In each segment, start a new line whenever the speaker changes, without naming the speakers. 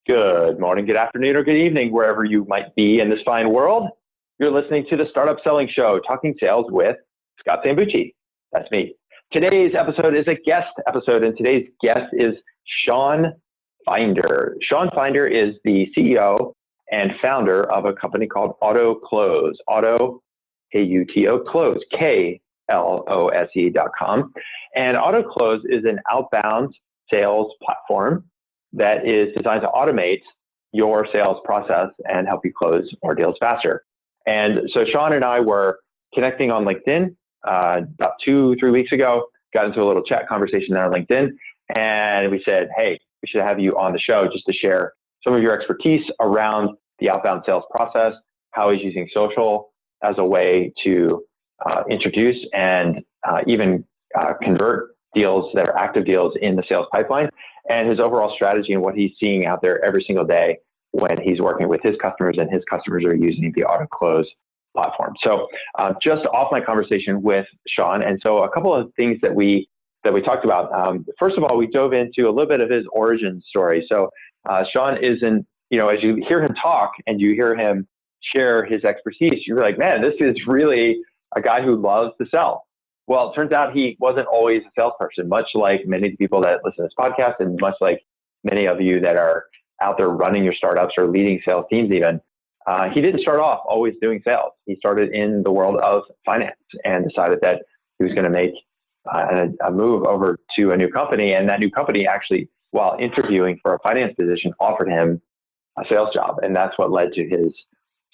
Good morning, good afternoon, or good evening, wherever you might be in this fine world. You're listening to the Startup Selling Show, Talking Sales with Scott Sambucci. That's me. Today's episode is a guest episode, and today's guest is Shawn Finder. Shawn Finder is the CEO and founder of a company called Autoklose. Auto, A-U-T-O, Close, K-L-O-S-E.com. And Autoklose is an outbound sales platform that is designed to automate your sales process and help you close more deals faster. And so Shawn and I were connecting on LinkedIn about 2-3 weeks ago, got into a little chat conversation there on LinkedIn, and we said, hey, we should have you on the show just to share some of your expertise around the outbound sales process, how he's using social as a way to introduce and even convert deals that are active deals in the sales pipeline, and his overall strategy and what he's seeing out there every single day when he's working with his customers and his customers are using the Autoklose platform. So just off my conversation with Shawn, and so a couple of things that we talked about. First of all, we dove into a little bit of his origin story. So Shawn isn't, as you hear him talk and you hear him share his expertise, you're like, man, this is really a guy who loves to sell. Well, it turns out he wasn't always a salesperson, much like many of the people that listen to this podcast and much like many of you that are out there running your startups or leading sales teams even. He didn't start off always doing sales. He started in the world of finance and decided that he was going to make a move over to a new company. And that new company actually, while interviewing for a finance position, offered him a sales job. And that's what led to his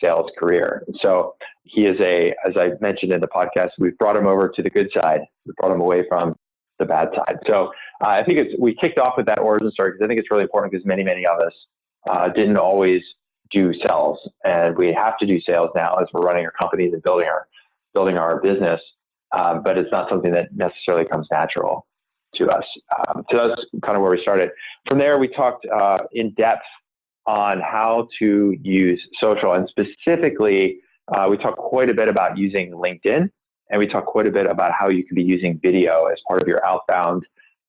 sales career. So he is as I mentioned in the podcast, we've brought him over to the good side. We brought him away from the bad side. So I think we kicked off with that origin story because I think it's really important because many of us didn't always do sales, and we have to do sales now as we're running our companies and building our business. But it's not something that necessarily comes natural to us. So that's kind of where we started. From there, we talked in depth on how to use social, and specifically, we talked quite a bit about using LinkedIn, and we talked quite a bit about how you can be using video as part of your outbound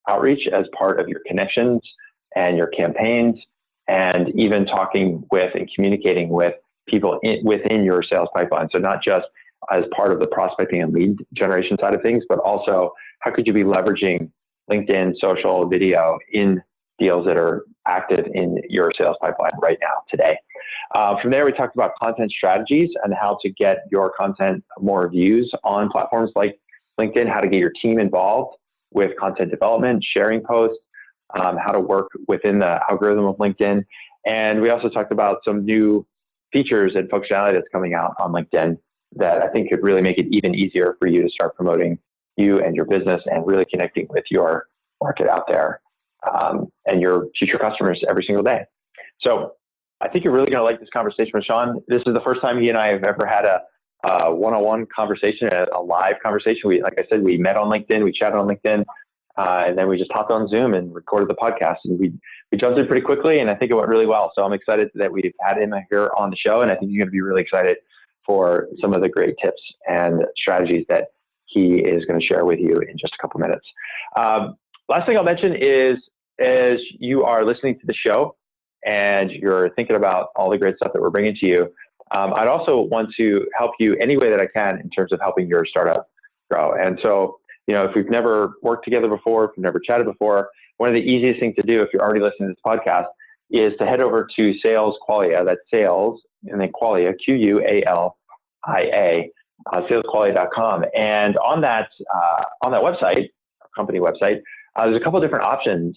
outreach, as part of your connections and your campaigns, and even talking with and communicating with people within your sales pipeline. So not just as part of the prospecting and lead generation side of things, but also how could you be leveraging LinkedIn, social, video in deals that are active in your sales pipeline right now, today. From there, we talked about content strategies and how to get your content more views on platforms like LinkedIn, how to get your team involved with content development, sharing posts, how to work within the algorithm of LinkedIn. And we also talked about some new features and functionality that's coming out on LinkedIn that I think could really make it even easier for you to start promoting you and your business and really connecting with your market out there and your future customers every single day. So I think you're really going to like this conversation with Shawn. This is the first time he and I have ever had a one-on-one conversation, a live conversation. Like I said, we met on LinkedIn, we chatted on LinkedIn, and then we just hopped on Zoom and recorded the podcast. And we jumped in pretty quickly, and I think it went really well. So I'm excited that we've had him here on the show, and I think you're going to be really excited for some of the great tips and strategies that he is going to share with you in just a couple minutes. Last thing I'll mention is, as you are listening to the show and you're thinking about all the great stuff that we're bringing to you, I'd also want to help you any way that I can in terms of helping your startup grow. And so, if we've never worked together before, if we've never chatted before, one of the easiest things to do if you're already listening to this podcast is to head over to Sales Qualia. That's sales and then Qualia, Qualia, salesqualia.com. And on that website, our company website, there's a couple of different options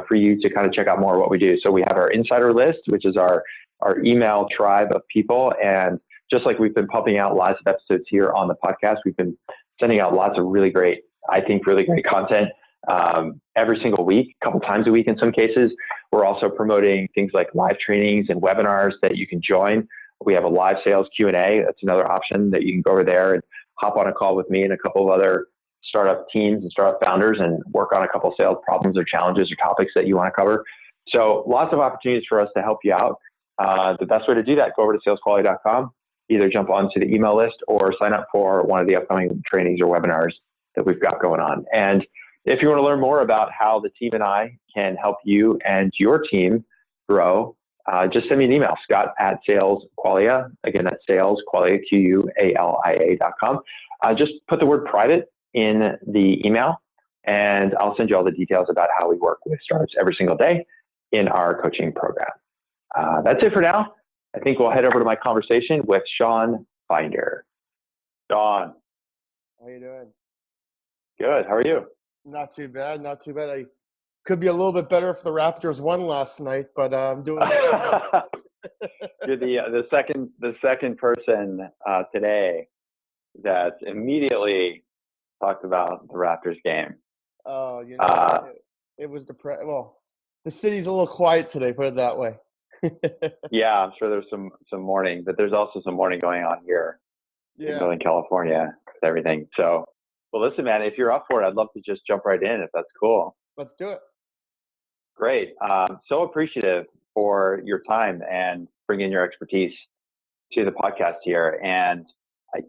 for you to kind of check out more of what we do. So we have our insider list, which is our email tribe of people. And just like we've been pumping out lots of episodes here on the podcast, we've been sending out lots of really great content every single week, a couple times a week in some cases. We're also promoting things like live trainings and webinars that you can join. We have a live sales Q&A. That's another option that you can go over there and hop on a call with me and a couple of other startup teams and startup founders and work on a couple of sales problems or challenges or topics that you want to cover. So lots of opportunities for us to help you out. The best way to do that, go over to salesqualia.com, either jump onto the email list or sign up for one of the upcoming trainings or webinars that we've got going on. And if you want to learn more about how the team and I can help you and your team grow just send me an email, Scott@salesqualia. Again, that's salesqualia, QUALIA.com. Just put the word private in the email, and I'll send you all the details about how we work with startups every single day in our coaching program. That's it for now. I think we'll head over to my conversation with Shawn Binder. Shawn.
How you doing?
Good. How are you?
Not too bad. Not too bad. I could be a little bit better if the Raptors won last night, but I'm doing.
You're the second person today that immediately talked about the Raptors game.
Oh, it was depressing. Well, the city's a little quiet today, put it that way.
Yeah, I'm sure there's some mourning, but there's also some mourning going on here in Northern California with everything. So, well, listen, man, if you're up for it, I'd love to just jump right in if that's cool.
Let's do it.
Great. So appreciative for your time and bringing your expertise to the podcast here. And,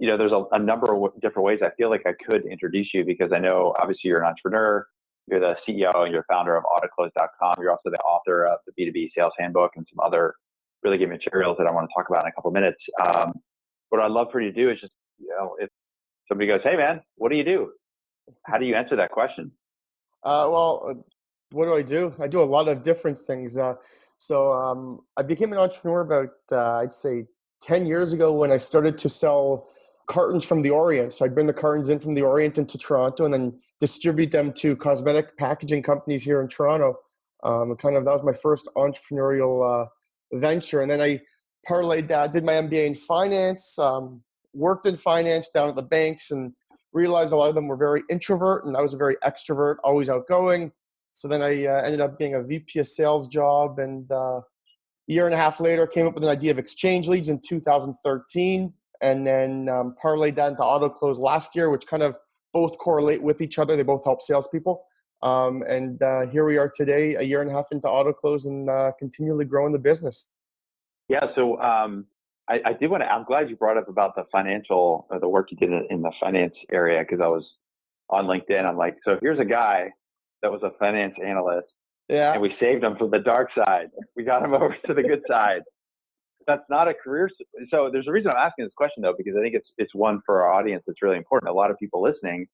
there's a number of different ways I feel like I could introduce you, because I know obviously you're an entrepreneur, you're the CEO and you're founder of Autoklose.com. You're also the author of the B2B Sales Handbook and some other really good materials that I want to talk about in a couple of minutes. What I'd love for you to do is just, if somebody goes, hey man, what do you do? How do you answer that question?
What do? I do a lot of different things. I became an entrepreneur about, I'd say 10 years ago when I started to sell cartons from the Orient. So I'd bring the cartons in from the Orient into Toronto and then distribute them to cosmetic packaging companies here in Toronto. That was my first entrepreneurial venture. And then I parlayed that, did my MBA in finance, worked in finance down at the banks, and realized a lot of them were very introvert and I was a very extrovert, always outgoing. So then I ended up getting a VP of sales job, and a year and a half later came up with an idea of exchange leads in 2013, and then parlayed that into Autoklose last year, which kind of both correlate with each other. They both help salespeople. And here we are today, a year and a half into Autoklose, and continually growing the business.
Yeah, so I did want to, I'm glad you brought up about the financial, or the work you did in the finance area, because I was on LinkedIn. I'm like, so here's a guy that was a finance analyst, and we saved him from the dark side. We got him over to the good side. That's not a career. So there's a reason I'm asking this question though, because I think it's one for our audience that's really important. A lot of people listening,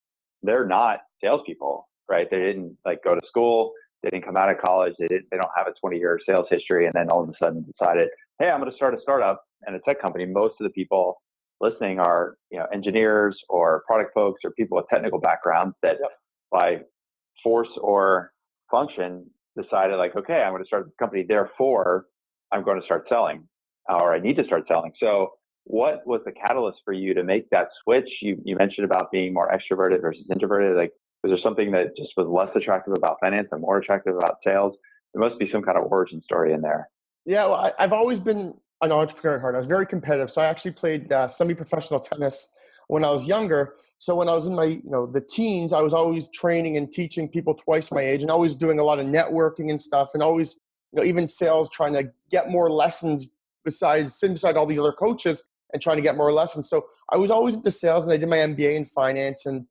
they're not salespeople, right? They didn't go to school. They didn't come out of college. They don't have a 20-year sales history, and then all of a sudden decided, hey, I'm going to start a startup and a tech company. Most of the people listening are, engineers or product folks or people with technical backgrounds that by force or function decided okay, I'm going to start this company. Therefore, I'm going to start selling, or I need to start selling. So what was the catalyst for you to make that switch? You mentioned about being more extroverted versus introverted. Was there something that just was less attractive about finance and more attractive about sales? There must be some kind of origin story in there.
Yeah, well, I've always been an entrepreneur at heart. I was very competitive. So I actually played semi-professional tennis when I was younger. So when I was in my, the teens, I was always training and teaching people twice my age, and always doing a lot of networking and stuff, and always, even sales, trying to get more lessons sitting beside all these other coaches and trying to get more lessons. So I was always into sales, and I did my MBA in finance and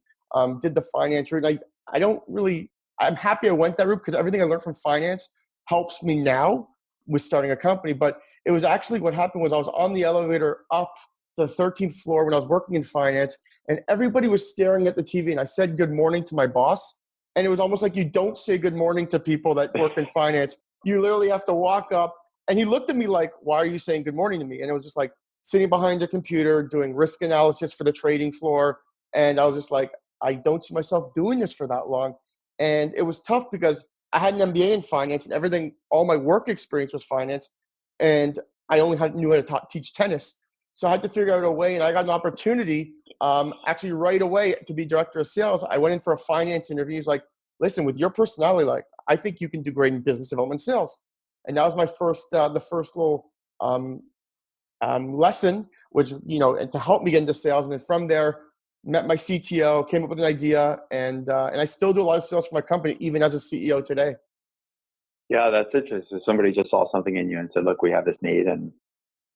did the finance route. I'm happy I went that route, because everything I learned from finance helps me now with starting a company. But it was actually, what happened was I was on the elevator up the 13th floor when I was working in finance, and everybody was staring at the TV, and I said good morning to my boss. And it was almost like, you don't say good morning to people that work in finance. You literally have to walk up. And he looked at me like, why are you saying good morning to me? And it was just like sitting behind a computer doing risk analysis for the trading floor. And I was just like, I don't see myself doing this for that long. And it was tough because I had an MBA in finance, and everything, all my work experience was finance. And I only knew how to teach tennis. So I had to figure out a way, and I got an opportunity actually right away to be director of sales. I went in for a finance interview. He's like, listen, with your personality, I think you can do great in business development sales. And that was my the first little lesson, which, and to help me get into sales. And then from there, met my CTO, came up with an idea, and I still do a lot of sales for my company, even as a CEO today.
Yeah, that's interesting. So somebody just saw something in you and said, look, we have this need, and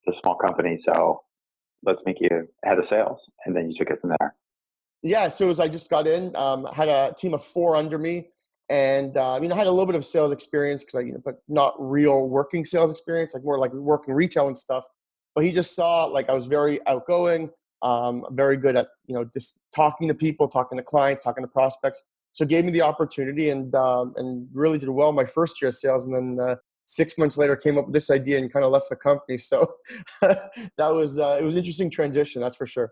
it's a small company, so let's make you head of sales. And then you took it from there.
Yeah, so as I just got in, had a team of 4 under me, And I had a little bit of sales experience because but not real working sales experience, like more like working retail and stuff. But he just saw like I was very outgoing, very good at just talking to people, talking to clients, talking to prospects. So gave me the opportunity and really did well my first year of sales. And then 6 months later, came up with this idea and kind of left the company. So that was it was an interesting transition, that's for sure.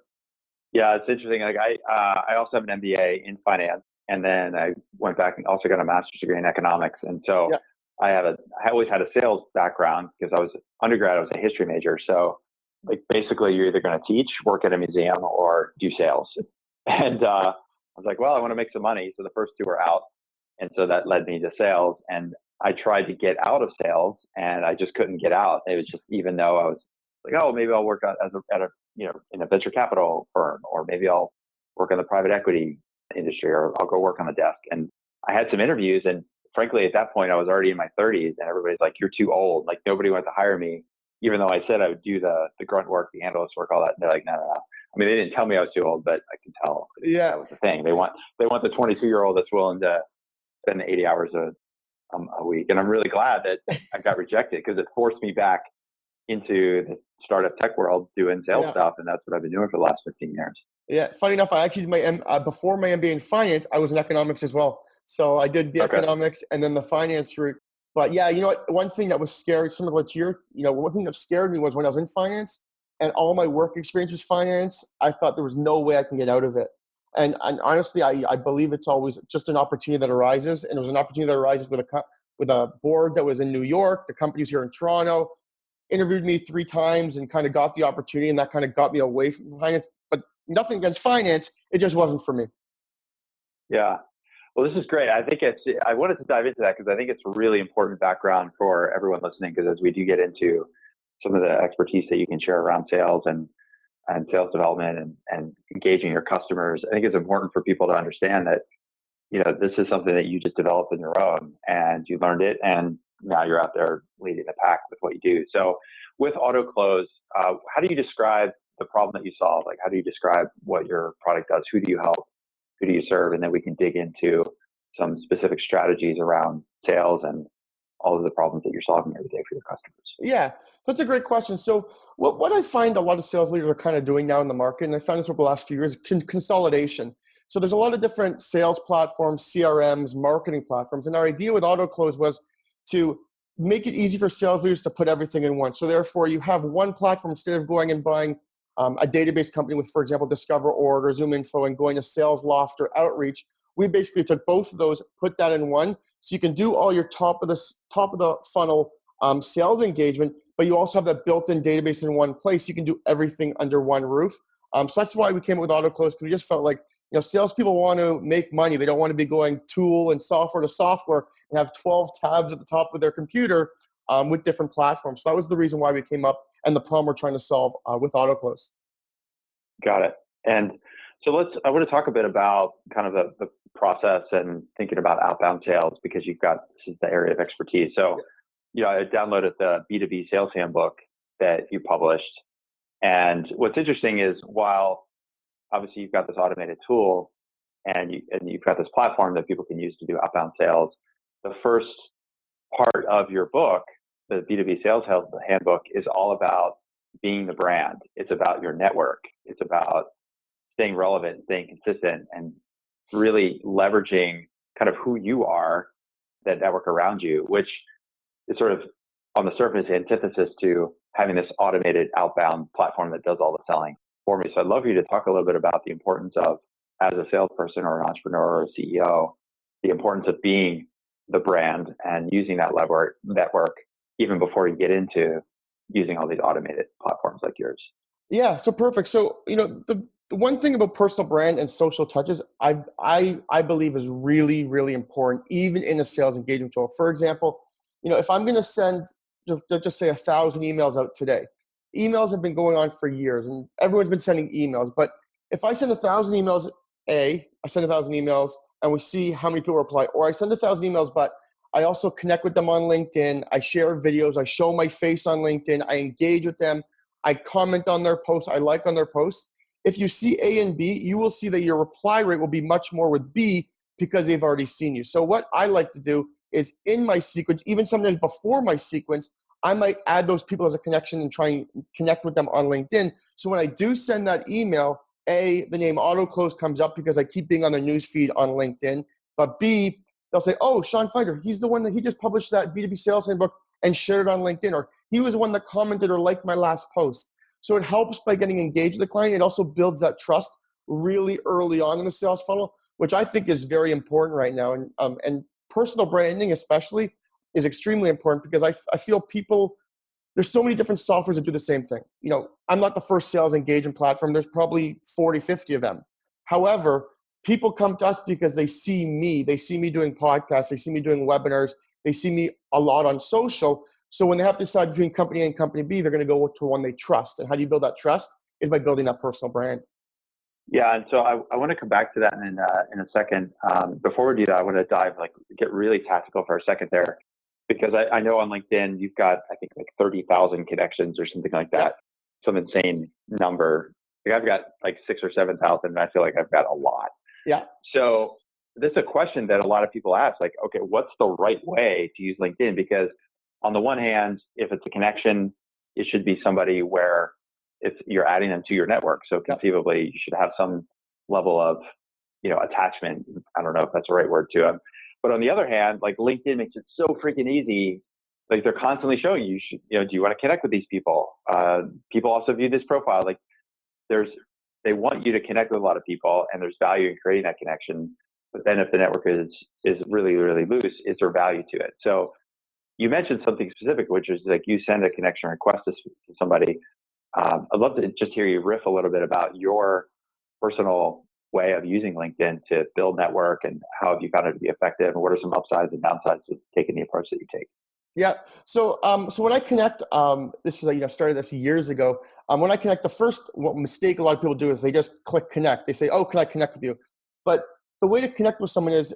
Yeah, it's interesting. Like I also have an MBA in finance, and then I went back and also got a master's degree in economics. And so
Yeah.
I always had a sales background because I was undergrad. I was a history major. So like basically, you're either going to teach, work at a museum, or do sales. And I was like, well, I want to make some money. So the first two were out, and so that led me to sales. And I tried to get out of sales, and I just couldn't get out. It was just, even though I was like, oh, maybe I'll work at a in a venture capital firm, or maybe I'll work in the private equity industry, or I'll go work on the desk. And I had some interviews, and frankly, at that point, I was already in my 30s, and everybody's like, you're too old. Like nobody wanted to hire me, even though I said I would do the grunt work, the analyst work, all that. And they're like, no, no, no. I mean, they didn't tell me I was too old, but I can tell.
Yeah.
That was the thing. They want the 22-year-old that's willing to spend 80 hours a week. And I'm really glad that I got rejected, because it forced me back into the startup tech world doing sales stuff. And that's what I've been doing for the last 15 years.
Yeah. Funny enough, I actually did before my MBA in finance, I was in economics as well. So I did the economics and then the finance route. But yeah, you know what? One thing that was scary, similar to your, one thing that scared me was when I was in finance and all my work experience was finance, I thought there was no way I can get out of it. And honestly, I believe it's always just an opportunity that arises. And it was an opportunity that arises with a board that was in New York. The company's here in Toronto. Interviewed me 3 times and kind of got the opportunity, and that kind of got me away from finance. But nothing against finance, it just wasn't for me.
Yeah. Well, this is great. I wanted to dive into that because I think it's a really important background for everyone listening, because as we do get into some of the expertise that you can share around sales and sales development and engaging your customers, I think it's important for people to understand that, this is something that you just developed on your own and you learned it, and now you're out there leading the pack with what you do. So with Autoklose, how do you describe the problem that you solve? Like, how do you describe what your product does? Who do you help? Who do you serve? And then we can dig into some specific strategies around sales and all of the problems that you're solving every day for your customers.
Yeah, that's a great question. So what I find a lot of sales leaders are kind of doing now in the market, and I found this over the last few years, consolidation. So there's a lot of different sales platforms, CRMs, marketing platforms. And our idea with Autoklose was to make it easy for sales leaders to put everything in one. So therefore, you have one platform instead of going and buying a database company with, for example, Discover Org or ZoomInfo and going to Sales Loft or Outreach. We basically took both of those, put that in one, so you can do all your top of the funnel sales engagement, but you also have that built-in database in one place. You can do everything under one roof. So that's why we came up with Autoklose, because we just felt like salespeople want to make money. They don't want to be going tool and software to software and have 12 tabs at the top of their computer with different platforms. So that was the reason why we came up and the problem we're trying to solve with Autoklose.
Got it. And so I want to talk a bit about kind of the process and thinking about outbound sales, because this is the area of expertise. So, I downloaded the B2B sales handbook that you published. And what's interesting is, while obviously you've got this automated tool and you've got this platform that people can use to do outbound sales, the first part of your book, the B2B sales handbook, is all about being the brand. It's about your network. It's about staying relevant, staying consistent, and really leveraging kind of who you are, that network around you, which is sort of on the surface antithesis to having this automated outbound platform that does all the selling for me. So I'd love for you to talk a little bit about the importance of, as a salesperson or an entrepreneur or a CEO, the importance of being the brand and using that network even before you get into using all these automated platforms like yours.
Yeah, so perfect. So, the one thing about personal brand and social touches, I believe is really, really important, even in a sales engagement tool. For example, if I'm going to send, just say 1,000 emails out today, emails have been going on for years and everyone's been sending emails. But if I send 1,000 emails, I send 1,000 emails and we see how many people reply, or I send 1,000 emails, but I also connect with them on LinkedIn. I share videos. I show my face on LinkedIn. I engage with them. I comment on their posts. I like on their posts. If you see A and B, you will see that your reply rate will be much more with B, because they've already seen you. So what I like to do is in my sequence, even sometimes before my sequence, I might add those people as a connection and try and connect with them on LinkedIn. So when I do send that email, A, the name Autoklose comes up because I keep being on their newsfeed on LinkedIn. But B, they'll say, oh, Shawn Finder, he's the one that he just published that B2B sales handbook and shared it on LinkedIn. Or he was the one that commented or liked my last post. So it helps by getting engaged with the client. It also builds that trust really early on in the sales funnel, which I think is very important right now. And personal branding especially is extremely important because I feel people, there's so many different softwares that do the same thing. You know, I'm not the first sales engagement platform. There's probably 40, 50 of them. However, people come to us because they see me. They see me doing podcasts. They see me doing webinars. They see me a lot on social. So when they have to decide between company A and company B, they're going to go to one they trust. And how do you build that trust? Is by building that personal brand.
Yeah, and so I want to come back to that in a second. Before we do that, I want to get really tactical for a second there, because I know on LinkedIn you've got, I think, like 30,000 connections or something like that, some insane number. Like I've got like 6,000 or 7,000, and I feel like I've got a lot.
Yeah.
So this is a question that a lot of people ask, like, okay, what's the right way to use LinkedIn? Because on the one hand, if it's a connection, it should be somebody where you're adding them to your network. So conceivably, you should have some level of, attachment. I don't know if that's the right word to them. But on the other hand, like LinkedIn makes it so freaking easy. Like they're constantly showing you, do you want to connect with these people? People also view this profile. Like they want you to connect with a lot of people, and there's value in creating that connection. But then if the network is really, really loose, is there value to it? So you mentioned something specific, which is like you send a connection request to somebody. I'd love to just hear you riff a little bit about your personal way of using LinkedIn to build network, and how have you found it to be effective, and what are some upsides and downsides to taking the approach that you take?
Yeah. So when I connect, this was started this years ago. When I connect, the first mistake a lot of people do is they just click connect. They say, "Oh, can I connect with you?" But the way to connect with someone is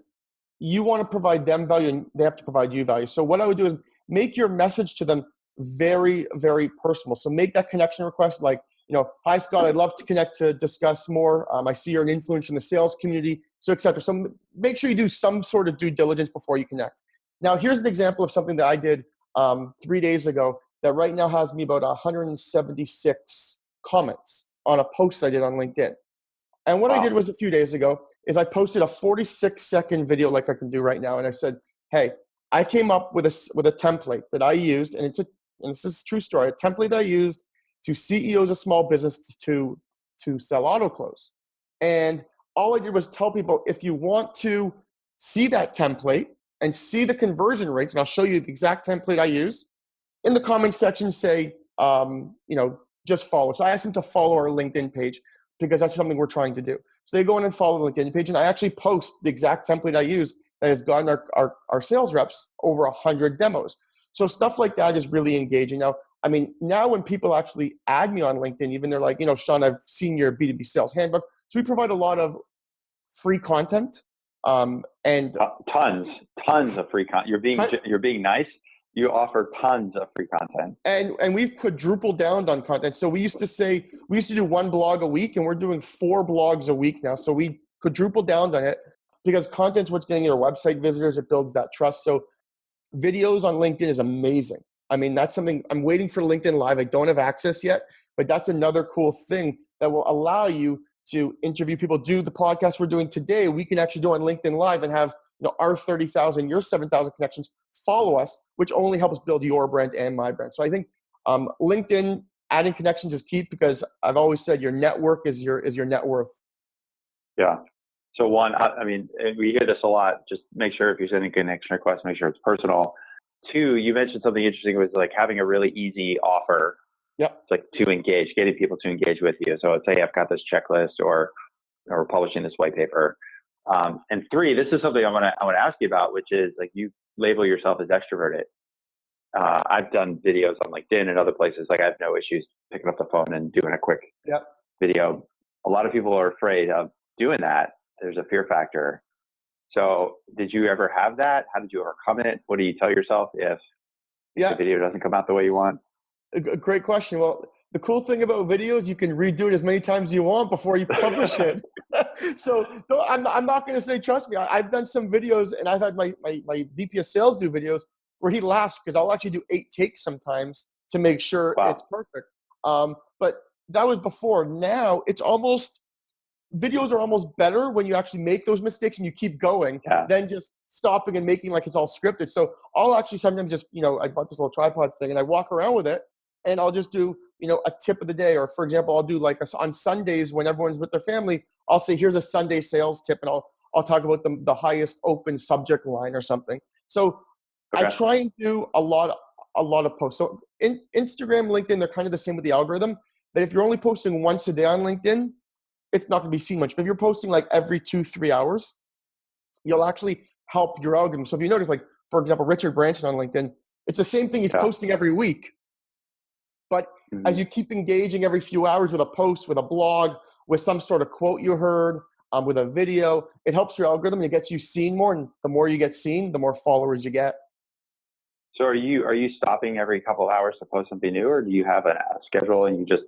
you want to provide them value, and they have to provide you value. So what I would do is make your message to them very, very personal. So make that connection request like, hi Scott, I'd love to connect to discuss more. I see you're an influencer in the sales community, so et cetera. So make sure you do some sort of due diligence before you connect. Now, here's an example of something that I did 3 days ago that right now has me about 176 comments on a post I did on LinkedIn. And what I did was a few days ago is I posted a 46-second video like I can do right now. And I said, hey, I came up with a template that I used, and this is a true story, a template that I used to CEOs of small business to sell Autoklose. And all I did was tell people, if you want to see that template and see the conversion rates, and I'll show you the exact template I use, in the comment section say, just follow. So I asked them to follow our LinkedIn page because that's something we're trying to do. So they go in and follow the LinkedIn page, and I actually post the exact template I use that has gotten our sales reps over 100 demos. So stuff like that is really engaging. Now when people actually add me on LinkedIn, even they're like, Shawn, I've seen your B2B sales handbook. So we provide a lot of free content. And
tons of free content. You're being nice. You offer tons of free content.
And we've quadrupled down on content. So we used to do one blog a week, and we're doing 4 blogs a week now. So we quadrupled down on it because content's what's getting your website visitors. It builds that trust. So videos on LinkedIn is amazing. That's something I'm waiting for LinkedIn Live. I don't have access yet, but that's another cool thing that will allow you to interview people, do the podcast we're doing today. We can actually do on LinkedIn Live and have our 30,000, your 7,000 connections follow us, which only helps build your brand and my brand. So I think LinkedIn adding connections is key because I've always said your network is your net worth.
Yeah. So one, we hear this a lot. Just make sure if you're sending a connection request, make sure it's personal. 2, you mentioned something interesting was like having a really easy offer.
Yep.
It's like to engage, getting people to engage with you. So let's say I've got this checklist or publishing this white paper. And 3, this is something I want to ask you about, which is like you label yourself as extroverted. I've done videos on LinkedIn and other places. Like I have no issues picking up the phone and doing a quick video. A lot of people are afraid of doing that. There's a fear factor. So did you ever have that? How did you overcome it? What do you tell yourself if the video doesn't come out the way you want?
A great question. Well, the cool thing about videos, you can redo it as many times as you want before you publish it. So no, I'm not going to say, trust me, I've done some videos and I've had my VP of sales do videos where he laughs because I'll actually do 8 takes sometimes to make sure
Wow.
it's perfect. But that was before. Now it's almost, videos are almost better when you actually make those mistakes and you keep going than just stopping and making like it's all scripted. So I'll actually sometimes just, I bought this little tripod thing and I walk around with it and I'll just do, a tip of the day. Or for example, I'll do like on Sundays when everyone's with their family, I'll say, here's a Sunday sales tip. And I'll talk about the highest open subject line or something. So I try and do a lot of posts. So Instagram, LinkedIn, they're kind of the same with the algorithm, that if you're only posting once a day on LinkedIn, it's not going to be seen much. But if you're posting like every 2-3 hours, you'll actually help your algorithm. So if you notice, like, for example, Richard Branson on LinkedIn, it's the same thing. He's posting every week. But as you keep engaging every few hours with a post, with a blog, with some sort of quote you heard, with a video, it helps your algorithm and it gets you seen more. And the more you get seen, the more followers you get.
So are you stopping every couple of hours to post something new, or do you have a schedule and you just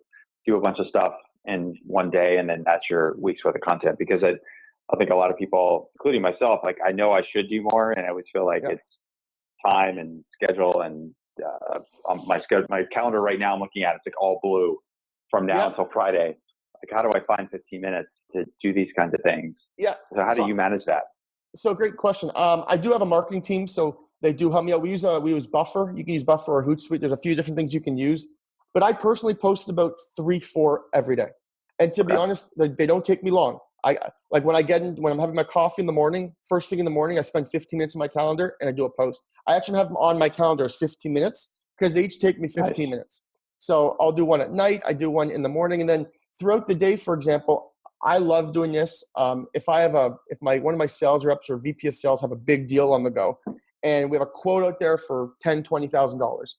do a bunch of stuff in one day and then that's your week's worth of content? Because I think a lot of people, including myself, like, I know I should do more and I always feel like it's time and schedule and my calendar right now I'm looking at, it's like all blue from now until Friday. Like, how do I find 15 minutes to do these kinds of things?
Yeah.
So how do you manage that?
So great question. I do have a marketing team, so they do help me out. We use Buffer. You can use Buffer or Hootsuite. There's a few different things you can use. But I personally post about 3-4 every day. And to be honest, they don't take me long. I like when I'm having my coffee in the morning, first thing in the morning, I spend 15 minutes on my calendar and I do a post. I actually have them on my calendar as 15 minutes because they each take me 15 minutes. So I'll do one at night, I do one in the morning, and then throughout the day, for example, I love doing this. If one of my sales reps or VP of sales have a big deal on the go and we have a quote out there for $10,000-$20,000,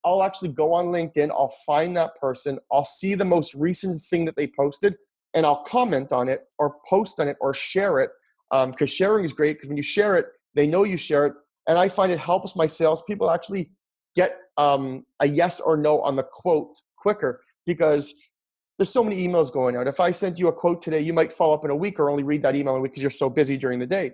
I'll actually go on LinkedIn, I'll find that person, I'll see the most recent thing that they posted, and I'll comment on it or post on it or share it, because sharing is great, because when you share it, they know you share it, and I find it helps my salespeople actually get a yes or no on the quote quicker, because there's so many emails going out. If I sent you a quote today, you might follow up in a week or only read that email in a week because you're so busy during the day.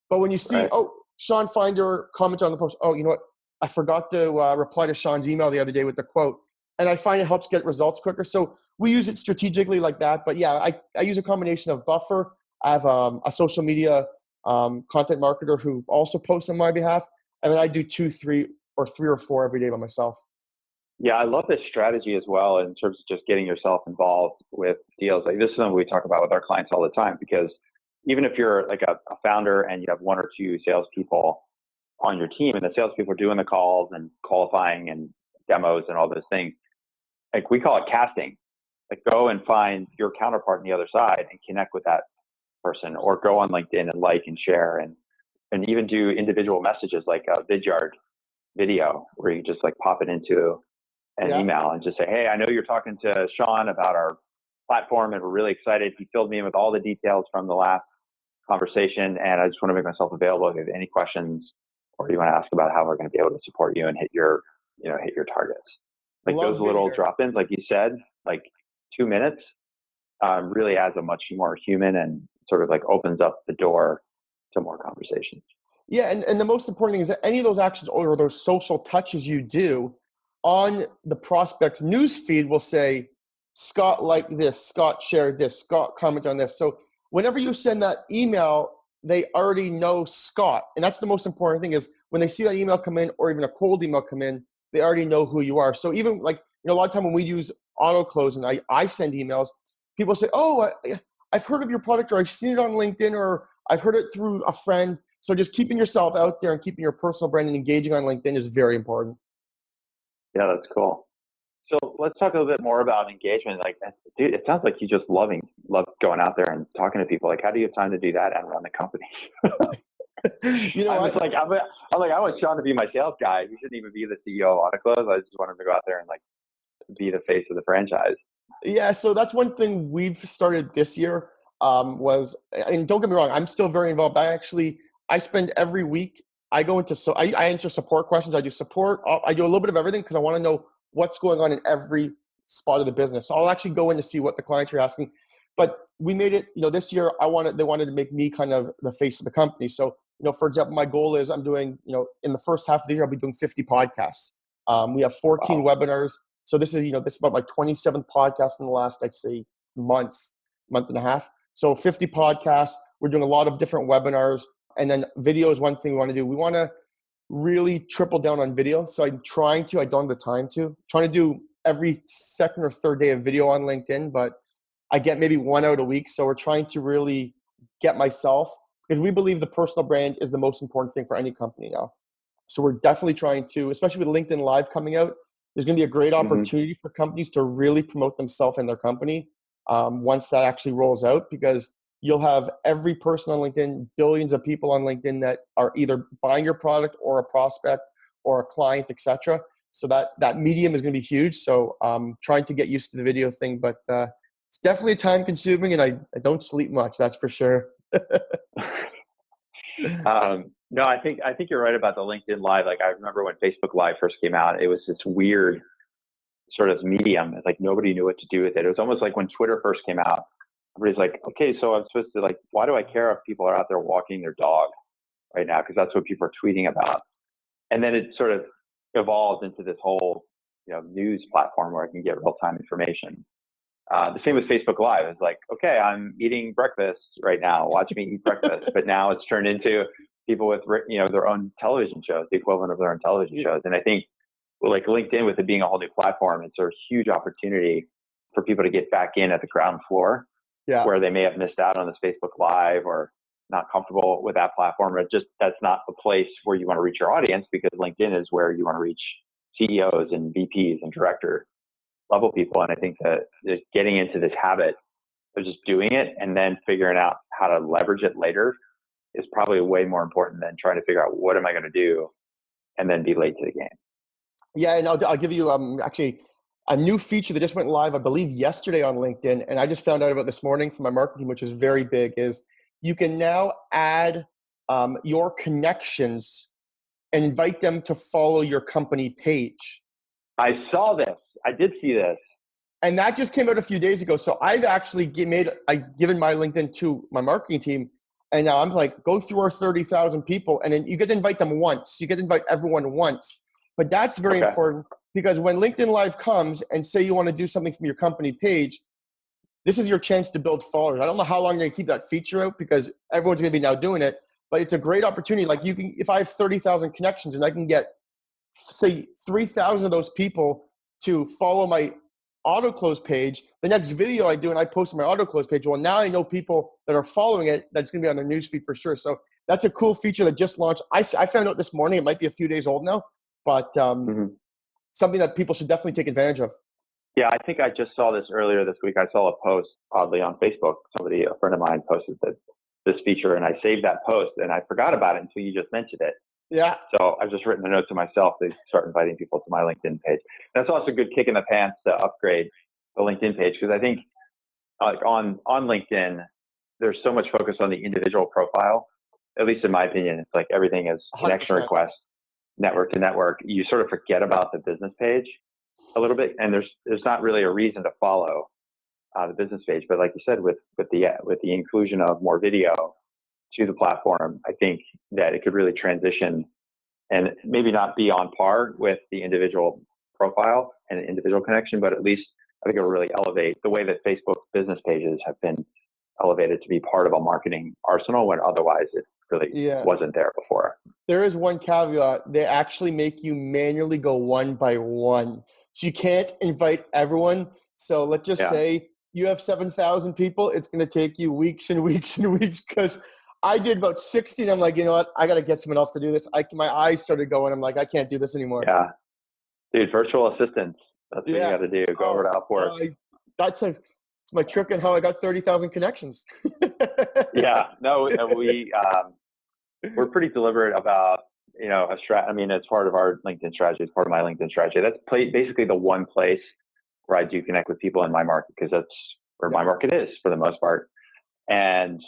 But when you see, Shawn Finder commented on the post, you know what? I forgot to reply to Shawn's email the other day with the quote. And I find it helps get results quicker. So we use it strategically like that. But yeah, I use a combination of Buffer. I have a social media content marketer who also posts on my behalf. And then I do 2, 3 or 4 every day by myself.
Yeah, I love this strategy as well in terms of just getting yourself involved with deals. Like, this is something we talk about with our clients all the time, because even if you're like a founder and you have 1 or 2 salespeople on your team and the salespeople are doing the calls and qualifying and demos and all those things, like, we call it casting. Like, go and find your counterpart on the other side and connect with that person, or go on LinkedIn and like and share, and even do individual messages like a Vidyard video where you just like pop it into an email and just say, hey, I know you're talking to Shawn about our platform and we're really excited. He filled me in with all the details from the last conversation, and I just want to make myself available if you have any questions or you want to ask about how we're going to be able to support you and hit your targets. Like, those little drop-ins, like you said, like 2 minutes, really adds a much more human and sort of like opens up the door to more conversations.
Yeah, and the most important thing is that any of those actions or those social touches you do on the prospect's news feed will say, Scott liked this, Scott shared this, Scott commented on this. So whenever you send that email, they already know Scott. And that's the most important thing, is when they see that email come in or even a cold email come in, they already know who you are. So even like, a lot of time when we use Autoklose and I send emails, people say, I've heard of your product, or I've seen it on LinkedIn, or I've heard it through a friend. So just keeping yourself out there and keeping your personal brand and engaging on LinkedIn is very important.
Yeah, that's cool. So let's talk a little bit more about engagement. Like, dude, it sounds like you just love going out there and talking to people. Like, how do you have time to do that and run the company? I want Shawn to be my sales guy. He shouldn't even be the CEO of Autoklose. I just want him to go out there and like be the face of the franchise. Yeah,
so that's one thing we've started this year. And don't get me wrong, I'm still very involved. I spend every week, I answer support questions. I do support. I do a little bit of everything because I want to know what's going on in every spot of the business. So I'll actually go in to see what the clients are asking. But we made it, this year they wanted to make me kind of the face of the company. So, for example, my goal is I'm doing, in the first half of the year, I'll be doing 50 podcasts. We have 14 webinars. So this is about my 27th podcast in the last, I'd say, month and a half. So 50 podcasts. We're doing a lot of different webinars. And then video is one thing we want to do. We want to really triple down on video. So I don't have the time trying to do every second or third day of video on LinkedIn, but I get maybe one out a week. So we're trying to really get myself, because we believe the personal brand is the most important thing for any company now. So we're definitely trying to, especially with LinkedIn Live coming out, there's going to be a great opportunity for companies to really promote themselves and their company once that actually rolls out, because you'll have every person on LinkedIn, billions of people on LinkedIn that are either buying your product or a prospect or a client, etc. So that medium is going to be huge. So trying to get used to the video thing, but it's definitely time consuming, and I don't sleep much, that's for sure.
No, I think you're right about the LinkedIn Live. Like, I remember when Facebook Live first came out, it was this weird sort of medium. It's like nobody knew what to do with it. It was almost like when Twitter first came out. Everybody's like, okay, so I'm supposed to, why do I care if people are out there walking their dog right now? Because that's what people are tweeting about. And then it sort of evolved into this whole, news platform where I can get real-time information. The same with Facebook Live. It's like, okay, I'm eating breakfast right now. Watch me eat breakfast. But now it's turned into people with, their own television shows, the equivalent of their own television shows. And I think, like LinkedIn, with it being a whole new platform, it's a huge opportunity for people to get back in at the ground floor. Yeah. Where they may have missed out on this Facebook Live or not comfortable with that platform, or just that's not the place where you want to reach your audience, because LinkedIn is where you want to reach CEOs and VPs and director level people. And I think that just getting into this habit of just doing it and then figuring out how to leverage it later is probably way more important than trying to figure out what am I going to do and then be late to the game.
Yeah, and I'll give you actually a new feature that just went live, I believe, yesterday on LinkedIn, and I just found out about this morning from my marketing team, which is very big, is you can now add your connections and invite them to follow your company page.
I saw this. I did see this.
And that just came out a few days ago. So I've actually given my LinkedIn to my marketing team, and now I'm like, go through our 30,000 people, and then you get to invite them once. You get to invite everyone once. But that's very important, because when LinkedIn Live comes and say you want to do something from your company page, this is your chance to build followers. I don't know how long you're going to keep that feature out, because everyone's going to be now doing it, but it's a great opportunity. Like, you can, if I have 30,000 connections and I can get, say, 3,000 of those people to follow my Autoklose page, the next video I do and I post on my Autoklose page, well, now I know people that are following it, that's going to be on their newsfeed for sure. So that's a cool feature that just launched. I found out this morning. It might be a few days old now, but something that people should definitely take advantage of.
Yeah, I think I just saw this earlier this week. I saw a post, oddly, on Facebook. A friend of mine posted this feature, and I saved that post, and I forgot about it until you just mentioned it.
Yeah.
So I've just written a note to myself to start inviting people to my LinkedIn page. That's also a good kick in the pants to upgrade the LinkedIn page, because I think on LinkedIn, there's so much focus on the individual profile. At least in my opinion, it's like everything is connection 100%. Request, network to network. You sort of forget about the business page a little bit, and there's not really a reason to follow the business page. But like you said, with the inclusion of more video to the platform, I think that it could really transition and maybe not be on par with the individual profile and individual connection, but at least I think it will really elevate the way that Facebook business pages have been elevated to be part of a marketing arsenal, when otherwise it really wasn't there before.
There is one caveat. They actually make you manually go one by one. So you can't invite everyone. So let's just say you have 7,000 people. It's going to take you weeks and weeks and weeks, because I did about 60, and I'm like, you know what? I got to get someone else to do this. My eyes started going. I'm like, I can't do this anymore.
Yeah. Dude, virtual assistants. That's what you got to do. Go over to Upwork.
That's it's my trick on how I got 30,000 connections.
Yeah. No, we're pretty deliberate about, it's part of our LinkedIn strategy. It's part of my LinkedIn strategy. That's basically the one place where I do connect with people in my market, because that's where my market is for the most part. And,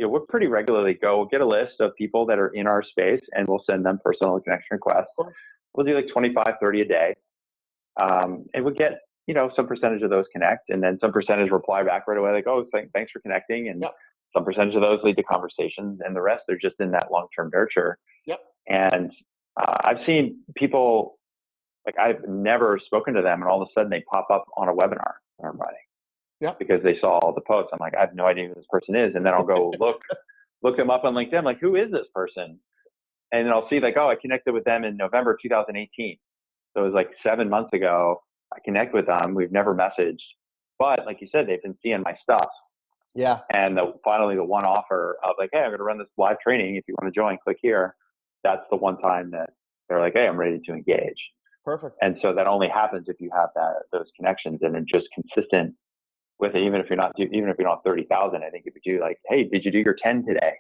we'll pretty regularly go get a list of people that are in our space, and we'll send them personal connection requests. We'll do like 25, 30 a day. And we'll get, some percentage of those connect, and then some percentage reply back right away, like, oh, thanks for connecting. And
Yep.
some percentage of those lead to conversations, and the rest, they're just in that long-term nurture.
Yep.
And I've seen people, like, I've never spoken to them, and all of a sudden they pop up on a webinar that I'm running.
Yeah.
Because they saw all the posts. I'm like, I have no idea who this person is. And then I'll go look them up on LinkedIn. Like, who is this person? And then I'll see, like, oh, I connected with them in November 2018. So it was like 7 months ago. I connect with them. We've never messaged. But like you said, they've been seeing my stuff.
Yeah.
And finally the one offer of like, hey, I'm going to run this live training. If you want to join, click here. That's the one time that they're like, hey, I'm ready to engage.
Perfect.
And so that only happens if you have those connections, and then just consistent with it. Even if you don't have 30,000, I think if you do, like, hey, did you do your 10 today?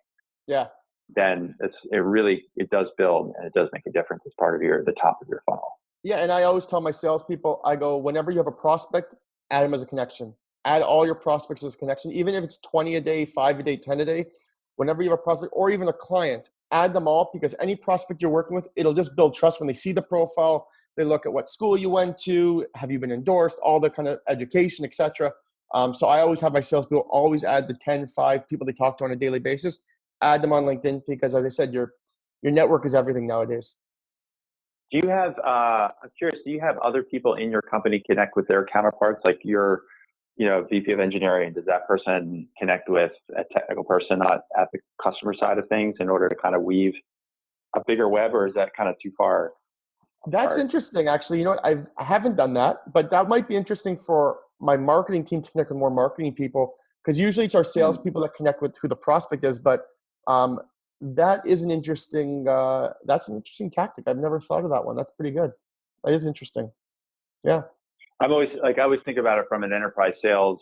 Yeah.
Then it does build, and it does make a difference as part of the top of your funnel.
Yeah. And I always tell my salespeople, I go, whenever you have a prospect, add them as a connection. Add all your prospects as a connection, even if it's 20 a day, 5 a day, 10 a day. Whenever you have a prospect or even a client, add them all, because any prospect you're working with, it'll just build trust when they see the profile. They look at what school you went to, have you been endorsed, all the kind of education, etc. So I always have my salespeople always add the 10, 5 people they talk to on a daily basis, add them on LinkedIn, because as I said, your network is everything nowadays.
Do you have, I'm curious, do you have other people in your company connect with their counterparts? Like your, VP of engineering, does that person connect with a technical person at the customer side of things in order to kind of weave a bigger web, or is that kind of too far?
That's interesting, actually. You know what? I haven't done that, but that might be interesting for my marketing team to connect with more marketing people, because usually it's our salespeople that connect with who the prospect is. But that is an interesting. That's an interesting tactic. I've never thought of that one. That's pretty good. That is interesting. Yeah.
I always think about it from an enterprise sales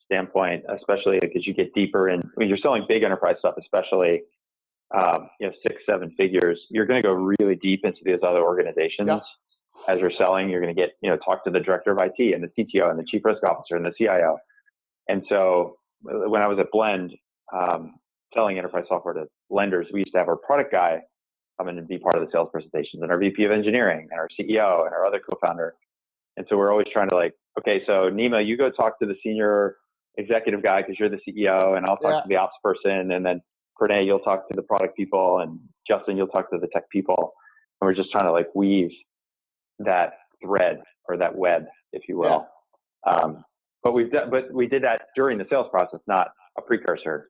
standpoint, especially because you get deeper in when you're selling big enterprise stuff, especially 6, 7 figures. You're going to go really deep into these other organizations. Yeah. As you're selling, you're going to get, talk to the director of IT and the CTO and the chief risk officer and the CIO. And so when I was at Blend, selling enterprise software to lenders, we used to have our product guy come in and be part of the sales presentations, and our VP of engineering and our CEO and our other co-founder. And so we're always trying to okay, so Nima, you go talk to the senior executive guy because you're the CEO, and I'll talk to the ops person. And then Pranay, you'll talk to the product people, and Justin, you'll talk to the tech people. And we're just trying to weave that thread or that web, if you will. Yeah. But we did that during the sales process, not a precursor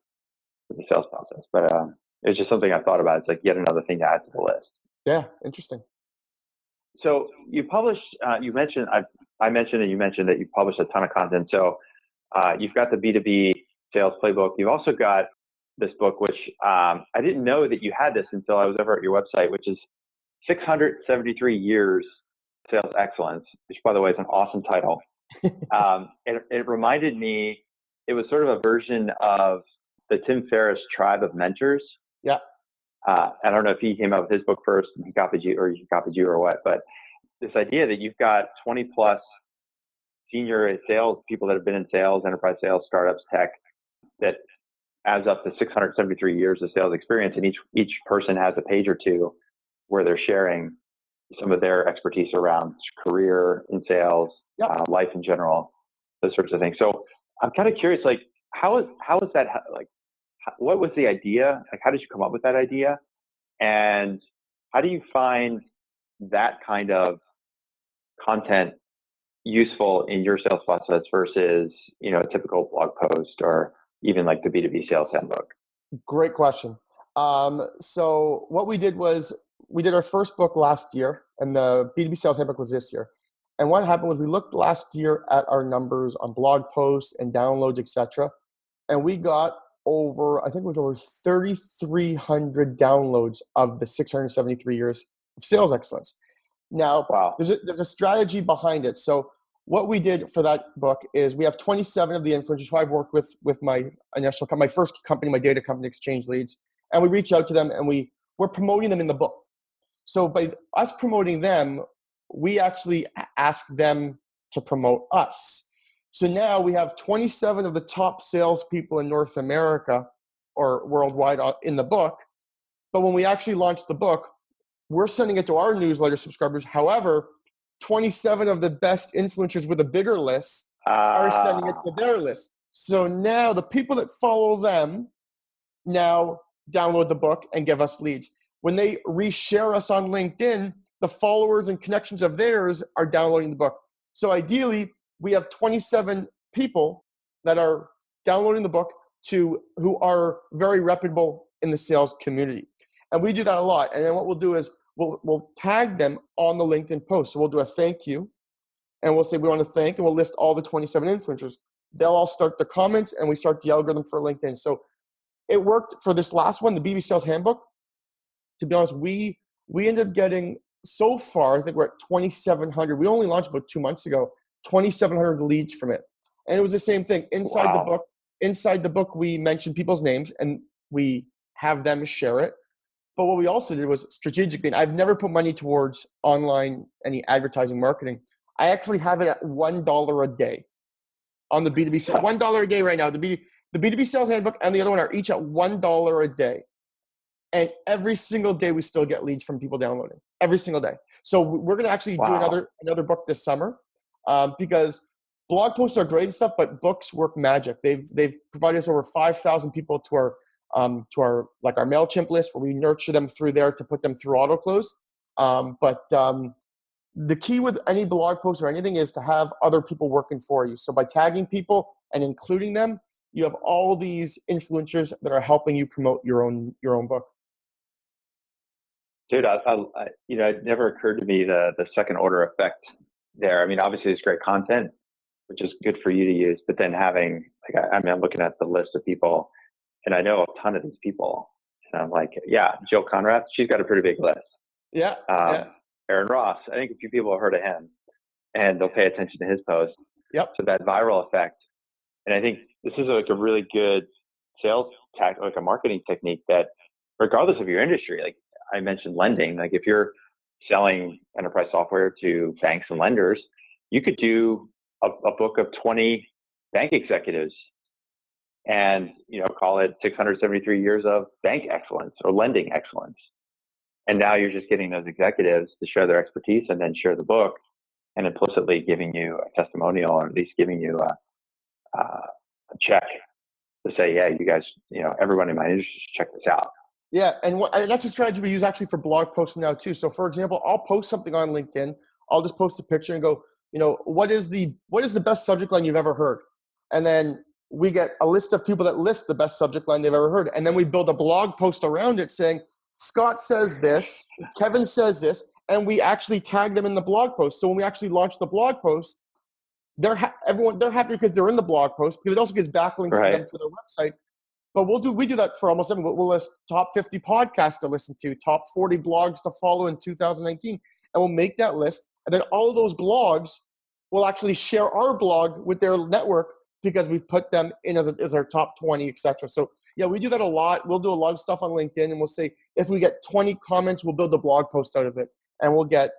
to the sales process. But it's just something I thought about. It's yet another thing to add to the list.
Yeah, interesting.
So you published, you mentioned, I mentioned, and you mentioned that you published a ton of content. So you've got the B2B sales playbook. You've also got this book, which I didn't know that you had this until I was over at your website, which is 673 Years Sales Excellence, which, by the way, is an awesome title. It reminded me, it was sort of a version of the Tim Ferriss Tribe of Mentors.
Yeah.
I don't know if he came out with his book first and he copied you or what, but this idea that you've got 20 plus senior sales people that have been in sales, enterprise sales, startups, tech, that adds up to 673 years of sales experience. And each person has a page or two where they're sharing some of their expertise around career in sales, life in general, those sorts of things. So I'm kind of curious, how is that, what was the idea? How did you come up with that idea? And how do you find that kind of content useful in your sales process versus, a typical blog post or even the B2B sales handbook?
Great question. So what we did was we did our first book last year, and the B2B sales handbook was this year. And what happened was we looked last year at our numbers on blog posts and downloads, etc. And we got over 3,300 downloads of the 673 years of sales excellence. Now, wow. there's a strategy behind it. So what we did for that book is we have 27 of the influencers who I've worked with my first company, my data company, Exchange Leads, and we reach out to them and we're promoting them in the book. So by us promoting them, we actually ask them to promote us. So now we have 27 of the top salespeople in North America or worldwide in the book. But when we actually launch the book, we're sending it to our newsletter subscribers. However, 27 of the best influencers with a bigger list are sending it to their list. So now the people that follow them now download the book and give us leads. When they reshare us on LinkedIn, the followers and connections of theirs are downloading the book. So ideally, we have 27 people that are downloading the book who are very reputable in the sales community. And we do that a lot. And then what we'll do is we'll tag them on the LinkedIn post. So we'll do a thank you, and we'll say we want to thank, and we'll list all the 27 influencers. They'll all start the comments, and we start the algorithm for LinkedIn. So it worked for this last one, the B2B Sales Handbook. To be honest, we ended up getting, so far, I think we're at 2,700. We only launched about 2 months ago, 2,700 leads from it. And it was the same thing. Inside the book, we mentioned people's names, and we have them share it. But what we also did was strategically, and I've never put money towards online, any advertising marketing. I actually have it at $1 a day on the B2B sales. $1 a day right now. The B2B Sales Handbook and the other one are each at $1 a day. And every single day we still get leads from people downloading. Every single day. So we're going to actually do another book this summer because blog posts are great and stuff, but books work magic. They've provided us over 5,000 people to our like our MailChimp list, where we nurture them through there to put them through Autoklose. But the key with any blog post or anything is to have other people working for you. So by tagging people and including them, you have all these influencers that are helping you promote your own book.
Dude, it never occurred to me the second order effect there. I mean, obviously it's great content, which is good for you to use, but then having, I'm looking at the list of people, and I know a ton of these people, and I'm like, yeah, Jill Conrad, she's got a pretty big list.
Yeah.
Aaron Ross, I think a few people have heard of him, and they'll pay attention to his posts.
Yep.
So that viral effect, and I think this is like a really good sales tactic, like a marketing technique that, regardless of your industry, like I mentioned lending, like if you're selling enterprise software to banks and lenders, you could do a book of 20 bank executives and, call it 673 years of bank excellence or lending excellence. And now you're just getting those executives to share their expertise and then share the book, and implicitly giving you a testimonial, or at least giving you a check to say, yeah, you guys, everyone in my industry should check this out.
Yeah, and that's a strategy we use actually for blog posts now too. So for example, I'll post something on LinkedIn. I'll just post a picture and go, what is the best subject line you've ever heard? And then we get a list of people that list the best subject line they've ever heard. And then we build a blog post around it saying, Scott says this, Kevin says this, and we actually tag them in the blog post. So when we actually launch the blog post, they're happy because they're in the blog post, because it also gives backlinks to them for their website. But we do that for almost everyone. We'll list top 50 podcasts to listen to, top 40 blogs to follow in 2019, and we'll make that list. And then all of those blogs will actually share our blog with their network, because we've put them in as our top 20, etc. So yeah, we do that a lot. We'll do a lot of stuff on LinkedIn, and we'll say if we get 20 comments, we'll build a blog post out of it, and we'll get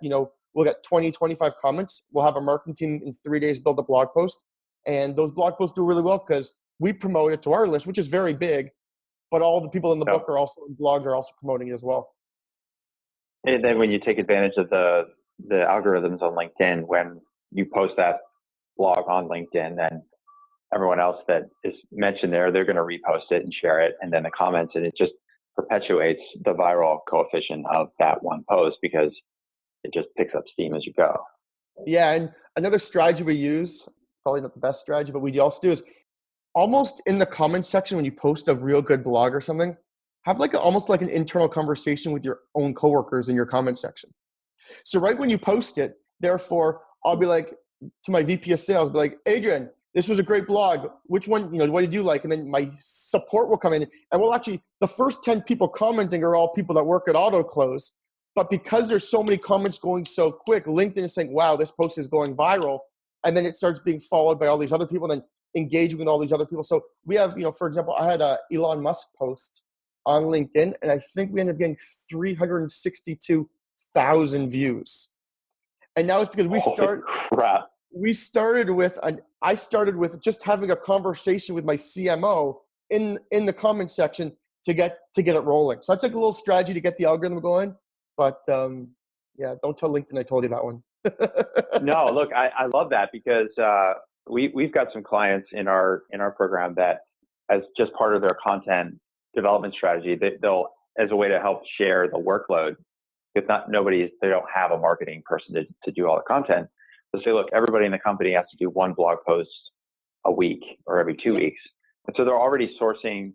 20, 25 comments. We'll have a marketing team in 3 days build a blog post, and those blog posts do really well because we promote it to our list, which is very big, but all the people in the book are also blogs are also promoting it as well.
And then when you take advantage of the algorithms on LinkedIn, when you post that blog on LinkedIn, then everyone else that is mentioned there, they're going to repost it and share it, and then the comments, and it just perpetuates the viral coefficient of that one post, because it just picks up steam as you go.
Yeah, and another strategy we use, probably not the best strategy, but we also do is almost in the comment section when you post a real good blog or something, have almost like an internal conversation with your own coworkers in your comment section. So right when you post it, therefore, I'll be like to my VP of sales, be like, Adrian, this was a great blog. Which one, what did you like? And then my support will come in, and we'll actually, the first 10 people commenting are all people that work at Autoklose. But because there's so many comments going so quick, LinkedIn is saying, wow, this post is going viral. And then it starts being followed by all these other people, and then engaging with all these other people. So we have, for example, I had a Elon Musk post on LinkedIn, and I think we ended up getting 362,000 views. And now it's because I started with just having a conversation with my CMO in the comment section to get it rolling. So that's like a little strategy to get the algorithm going. But yeah, don't tell LinkedIn I told you that one.
No, look, I love that because we've got some clients in our program that, as just part of their content development strategy, they'll, as a way to help share the workload, if not they don't have a marketing person to do all the content. They'll say, look, everybody in the company has to do one blog post a week or every 2 weeks. And so they're already sourcing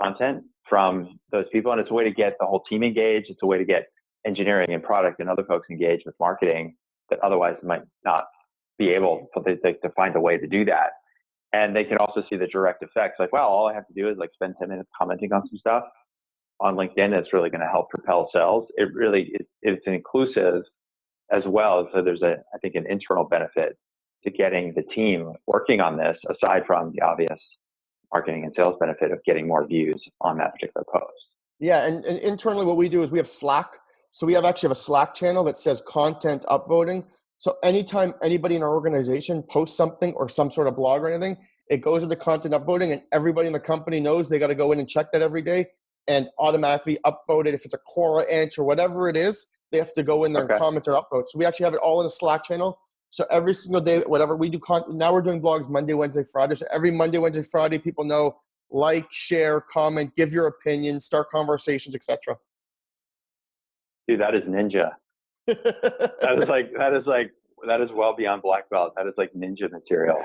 content from those people. And it's a way to get the whole team engaged. It's a way to get engineering and product and other folks engaged with marketing that otherwise might not be able to find a way to do that. And they can also see the direct effects. Like, wow, all I have to do is like spend 10 minutes commenting on some stuff on LinkedIn. That's really going to help propel sales. It's an inclusive as well. So there's I think an internal benefit to getting the team working on this, aside from the obvious marketing and sales benefit of getting more views on that particular post.
Yeah. And internally what we do is we have Slack. So we actually have a Slack channel that says content upvoting. So anytime anybody in our organization posts something or some sort of blog or anything, it goes into content upvoting, and everybody in the company knows they got to go in and check that every day and automatically upvote it. If it's a Quora answer, whatever it is, they have to go in there and comment or upvote. So we actually have it all in a Slack channel. So every single day, whatever we do, now we're doing blogs Monday, Wednesday, Friday. So every Monday, Wednesday, Friday, people know, like, share, comment, give your opinion, start conversations, etc.
Dude, that is ninja. that is well beyond black belt. That is like ninja material.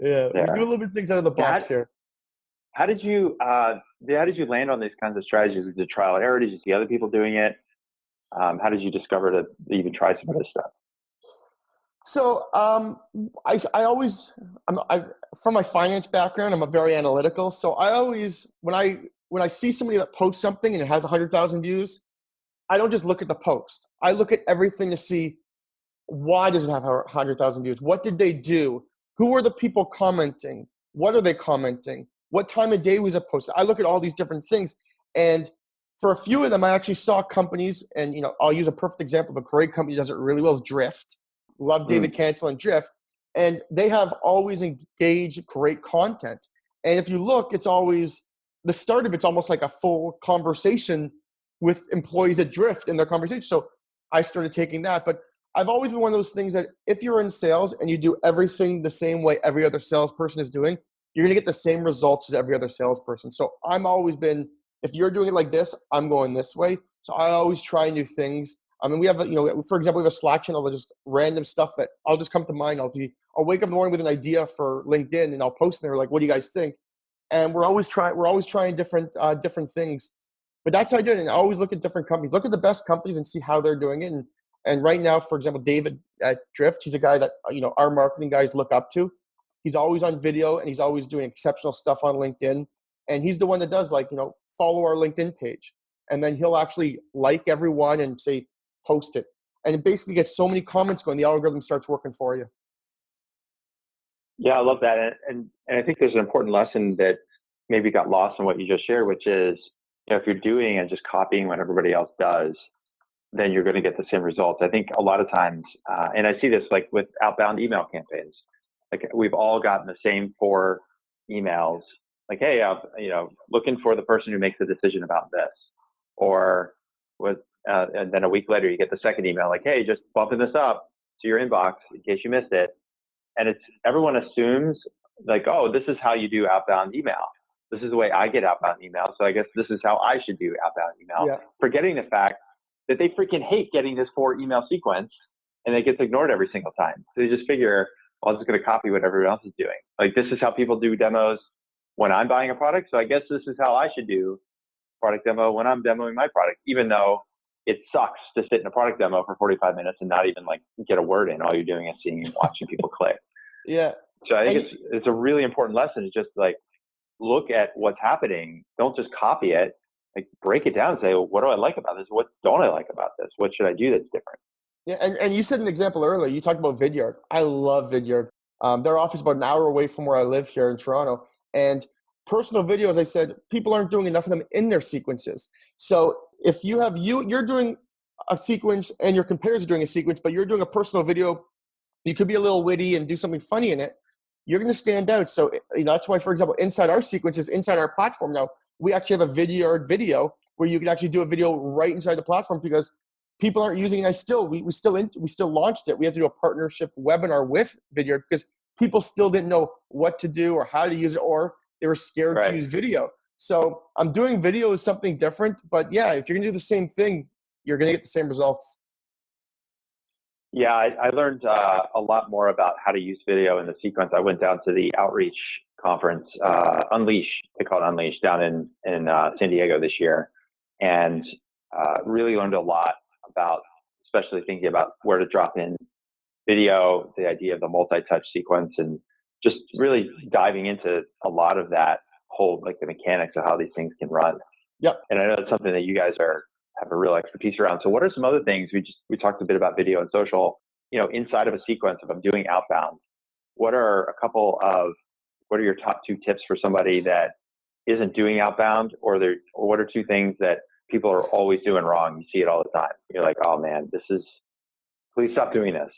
Yeah, there. We do a little bit of things out of the box here.
How did you land on these kinds of strategies? Did you trial and error? Did you see other people doing it? How did you discover to even try some of this stuff?
So from my finance background, I'm a very analytical. So I always, when I see somebody that posts something and it has 100,000 views, I don't just look at the post. I look at everything to see, why does it have 100,000 views? What did they do? Who are the people commenting? What are they commenting? What time of day was it posted? I look at all these different things. And for a few of them, I actually saw companies, and I'll use a perfect example of a great company that does it really well is Drift. Love David Cancel and Drift. And they have always engaged great content. And if you look, it's always, the start of it's almost like a full conversation with employees at Drift in their conversation. So I started taking that. But I've always been one of those things that if you're in sales and you do everything the same way every other salesperson is doing, you're going to get the same results as every other salesperson. So I'm always been, if you're doing it like this, I'm going this way. So I always try new things. I mean, we have, for example, we have a Slack channel that just random stuff that I'll just come to mind. I'll wake up in the morning with an idea for LinkedIn and I'll post in there like, what do you guys think? And we're always trying different things. But that's how I do it. And I always look at different companies, look at the best companies and see how they're doing it. And right now, for example, David at Drift, he's a guy that, our marketing guys look up to. He's always on video and he's always doing exceptional stuff on LinkedIn. And he's the one that does follow our LinkedIn page. And then he'll actually like everyone and say, post it. And it basically gets so many comments going, the algorithm starts working for you.
Yeah, I love that. And I think there's an important lesson that maybe got lost in what you just shared, which is, if you're doing and just copying what everybody else does, then you're going to get the same results. I think a lot of times, and I see this like with outbound email campaigns, like we've all gotten the same 4 emails, like, hey, looking for the person who makes the decision about this, or and then a week later you get the second email, like, hey, just bumping this up to your inbox in case you missed it. And everyone assumes like, oh, this is how you do outbound email. This is the way I get outbound email. So I guess this is how I should do outbound email. Yeah. Forgetting the fact that they freaking hate getting this 4 email sequence and it gets ignored every single time. So they just figure, well, I'm just going to copy what everyone else is doing. Like, this is how people do demos when I'm buying a product. So I guess this is how I should do product demo when I'm demoing my product, even though it sucks to sit in a product demo for 45 minutes and not even like get a word in. All you're doing is seeing and watching people click.
Yeah.
So I think it's a really important lesson. It's just like, look at what's happening. Don't just copy it. Like, break it down and say, well, what do I like about this? What don't I like about this? What should I do that's different?
Yeah, and you said an example earlier. You talked about Vidyard. I love Vidyard. Their office is about an hour away from where I live here in Toronto. And personal video, as I said, people aren't doing enough of them in their sequences. So if you have you're doing a sequence and your competitors are doing a sequence, but you're doing a personal video, you could be a little witty and do something funny in it, you're going to stand out. So that's why, for example, inside our sequences, inside our platform now, we actually have a Vidyard video where you can actually do a video right inside the platform, because people aren't using it. We still launched it. We had to do a partnership webinar with video because people still didn't know what to do or how to use it, or they were scared to use video. So I'm doing video as something different, but yeah, if you're gonna do the same thing, you're gonna get the same results.
Yeah, I learned a lot more about how to use video in the sequence. I went down to the outreach conference, Unleash, they call it Unleash, down in San Diego this year, and really learned a lot about, especially thinking about where to drop in video, the idea of the multi-touch sequence, and just really diving into a lot of that whole, like the mechanics of how these things can run.
Yep.
And I know it's something that you guys have a real expertise around. So what are some other things? We talked a bit about video and social, inside of a sequence, if I'm doing outbound, what are your top 2 tips for somebody that isn't doing outbound, or what are 2 things that people are always doing wrong? You see it all the time. You're like, oh man, please stop doing this.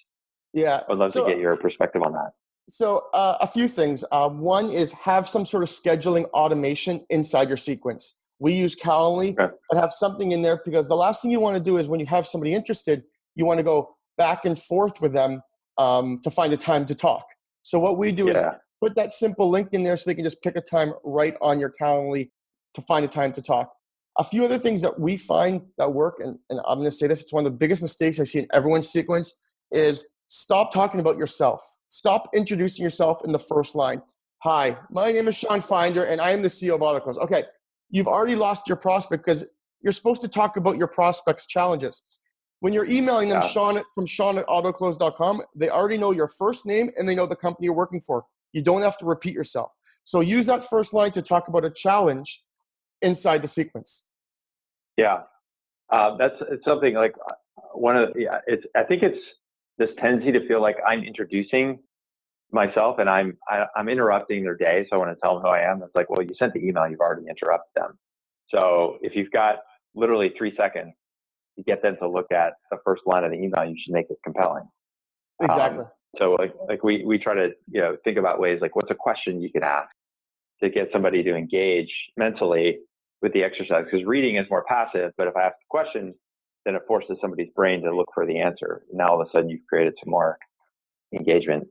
Yeah.
I'd love to get your perspective on that.
So a few things. One is have some sort of scheduling automation inside your sequence. We use Calendly and have something in there, because the last thing you want to do is when you have somebody interested, you want to go back and forth with them to find a time to talk. So what we do is put that simple link in there so they can just pick a time right on your Calendly to find a time to talk. A few other things that we find that work, and I'm going to say this, it's one of the biggest mistakes I see in everyone's sequence, is stop talking about yourself. Stop introducing yourself in the first line. Hi, my name is Shawn Finder, and I am the CEO of Autoklose. Okay, you've already lost your prospect because you're supposed to talk about your prospect's challenges. When you're emailing them, Shawn at autoklose.com, they already know your first name and they know the company you're working for. You don't have to repeat yourself. So use that first line to talk about a challenge inside the sequence. Yeah,
it's something like I think it's this tendency to feel like I'm introducing myself and I'm interrupting their day. So I want to tell them who I am. It's like, well, you sent the email, you've already interrupted them. So if you've got literally 3 seconds to get them to look at the first line of the email, you should make it compelling.
Exactly.
So like we try to, think about ways like, what's a question you can ask to get somebody to engage mentally with the exercise? Because reading is more passive, but if I ask a question, then it forces somebody's brain to look for the answer. Now all of a sudden you've created some more engagement.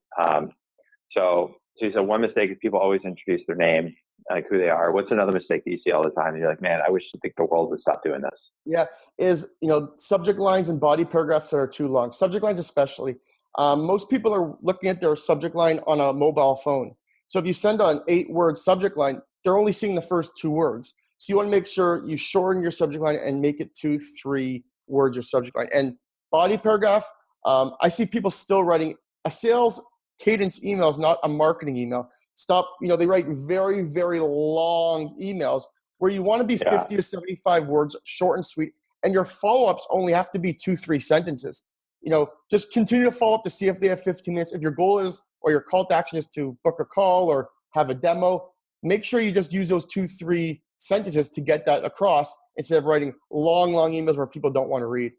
So you said one mistake is people always introduce their name, like who they are. What's another mistake that you see all the time? And you're like, man, I think the world would stop doing this.
Yeah, is subject lines and body paragraphs that are too long. Subject lines especially. Most people are looking at their subject line on a mobile phone. So if you send an 8-word subject line, they're only seeing the first 2 words. So you want to make sure you shorten your subject line and make it 2-3 words your subject line. And body paragraph, I see people still writing a sales cadence email is not a marketing email. Stop, they write very, very long emails where you want to be 50 to 75 words, short and sweet. And your follow-ups only have to be 2-3 sentences. Just continue to follow up to see if they have 15 minutes. If your goal is, or your call to action is to book a call or have a demo, make sure you just use those 2-3 sentences to get that across instead of writing long emails where people don't want to read.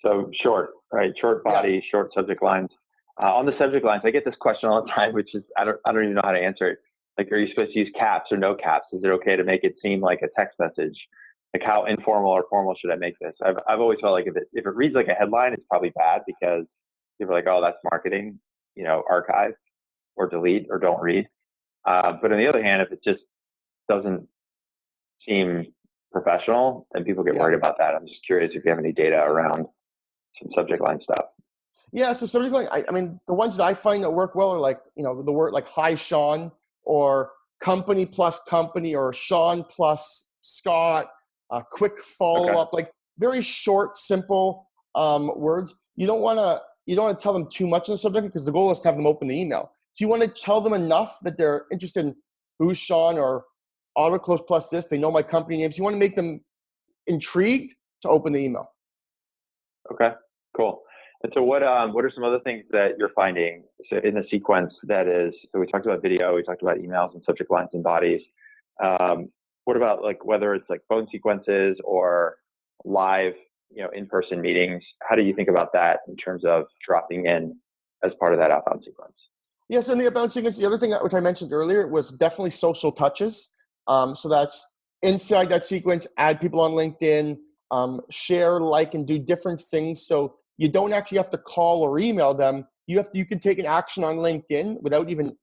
So short, right? Short body, short subject lines. On the subject lines, I get this question all the time, which is, I don't even know how to answer it. Like, are you supposed to use caps or no caps? Is it okay to make it seem like a text message? Like, how informal or formal should I make this? I've always felt like if it reads like a headline, it's probably bad because people are like, oh, that's marketing, archive or delete or don't read. But on the other hand, if it just doesn't seem professional, then people get worried about that. I'm just curious if you have any data around some subject line stuff.
Yeah, so subject line, I mean, the ones that I find that work well are like, the word like hi Shawn, or company plus company, or Shawn plus Scott, quick follow-up, like very short, simple words. You don't want to tell them too much in the subject because the goal is to have them open the email. So you want to tell them enough that they're interested in who's Shawn or Autoklose plus this. They know my company names. You want to make them intrigued to open the email. Okay,
cool. And so what are some other things that you're finding in the sequence so we talked about video, we talked about emails and subject lines and bodies. What about like whether it's like phone sequences or live, in-person meetings? How do you think about that in terms of dropping in as part of that outbound sequence?
Yes, in the outbound sequence, the other thing which I mentioned earlier was definitely social touches. So that's inside that sequence, add people on LinkedIn, share, like, and do different things. So you don't actually have to call or email them. You can take an action on LinkedIn without even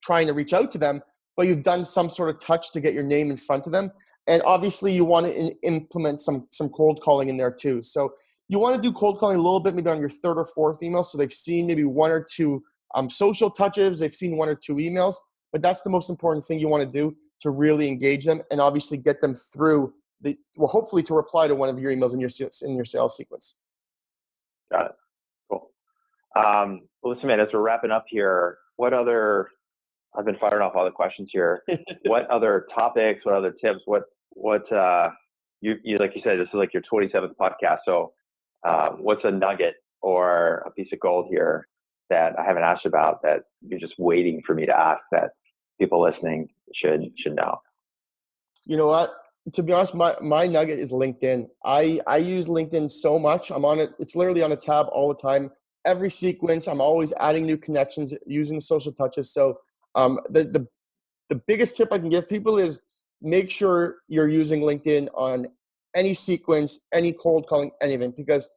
trying to reach out to them, but you've done some sort of touch to get your name in front of them. And obviously you want to implement some cold calling in there too. So you want to do cold calling a little bit, maybe on your third or fourth email. So they've seen maybe one or two social touches, they've seen one or two emails, but that's the most important thing you want to do to really engage them and obviously get them through hopefully to reply to one of your emails in your sales sequence.
Got it. Cool. Well, listen, man, as we're wrapping up here, I've been firing off all the questions here. What other topics, what other tips, what you like you said, this is like your 27th podcast. So what's a nugget or a piece of gold here that I haven't asked about that you're just waiting for me to ask that people listening should know?
You know what? To be honest, my nugget is LinkedIn. I use LinkedIn so much. I'm on it. It's literally on a tab all the time. Every sequence, I'm always adding new connections, using social touches. So the biggest tip I can give people is make sure you're using LinkedIn on any sequence, any cold calling, anything, because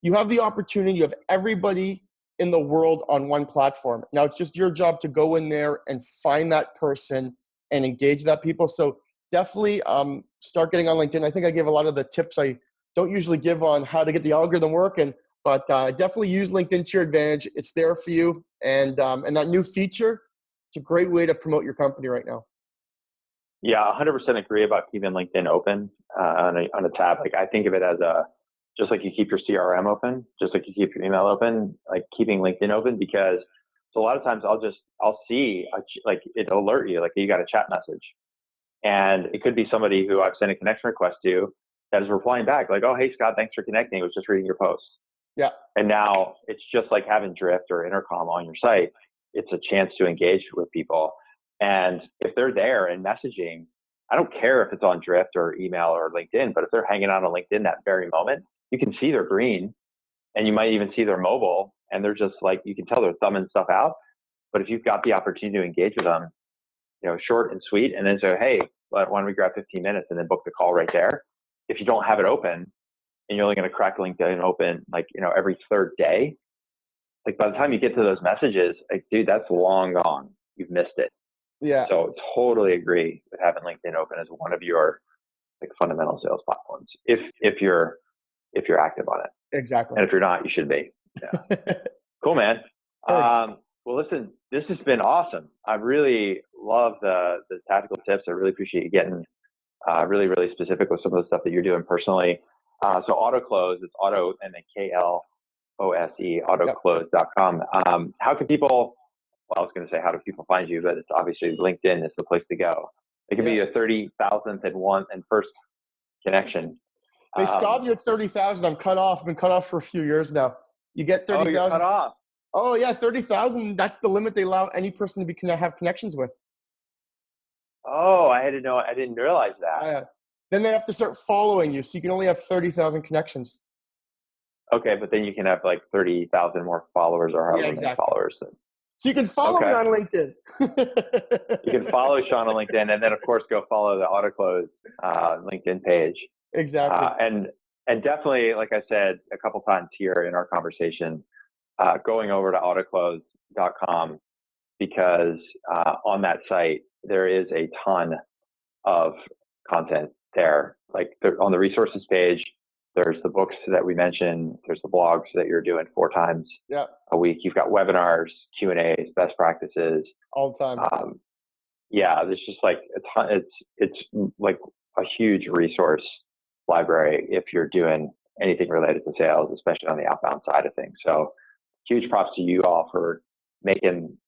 you have the opportunity, you have everybody in the world on one platform. Now it's just your job to go in there and find that person and engage that people. So definitely start getting on LinkedIn. I think I gave a lot of the tips I don't usually give on how to get the algorithm working, but definitely use LinkedIn to your advantage. It's there for you. And that new feature, it's a great way to promote your company right now.
Yeah, 100% agree about keeping LinkedIn open on a tab. Like I think of it as just like you keep your CRM open, just like you keep your email open, like keeping LinkedIn open, because so a lot of times I'll see like it'll alert you, like you got a chat message, and it could be somebody who I've sent a connection request to that is replying back like, oh, hey Scott, thanks for connecting. I was just reading your post.
Yeah.
And now it's just like having Drift or Intercom on your site. It's a chance to engage with people. And if they're there and messaging, I don't care if it's on Drift or email or LinkedIn, but if they're hanging out on LinkedIn that very moment, you can see their green and you might even see their mobile, and they're just like, you can tell they're thumbing stuff out. But if you've got the opportunity to engage with them, short and sweet, and then say, hey, why don't we grab 15 minutes and then book the call right there? If you don't have it open and you're only going to crack LinkedIn open, every third day, like by the time you get to those messages, like, dude, that's long gone. You've missed it.
Yeah.
So totally agree with having LinkedIn open as one of your fundamental sales platforms. If you're active on it.
Exactly.
And if you're not, you should be. Yeah. Cool, man. Well, listen, this has been awesome. I really love the tactical tips. I really appreciate you getting really, really specific with some of the stuff that you're doing personally. So Autoklose, it's auto and then KLOSE, autoklose.com. How can people, well, I was going to say, how do people find you? But it's obviously LinkedIn is the place to go. It could be a 30,000th and first connection.
They stopped you at 30,000. I'm cut off. I've been cut off for a few years now. You get 30,000.
Oh, you're cut off.
Oh yeah, 30,000. That's the limit they allow any person to have connections with.
Oh, I didn't realize that.
Then they have to start following you, so you can only have 30,000 connections.
Okay, but then you can have like 30,000 more followers or however many followers.
So you can follow me on LinkedIn.
You can follow Shawn on LinkedIn, and then of course go follow the Autoklose LinkedIn page.
Exactly.
And definitely, like I said a couple times here in our conversation, going over to autoklose.com, because on that site there is a ton of content there. Like on the resources page, there's the books that we mentioned. There's the blogs that you're doing 4 times a week. You've got webinars, Q&As, best practices.
All the time.
There's just like a ton. It's like a huge resource library if you're doing anything related to sales, especially on the outbound side of things. So huge props to you all for making,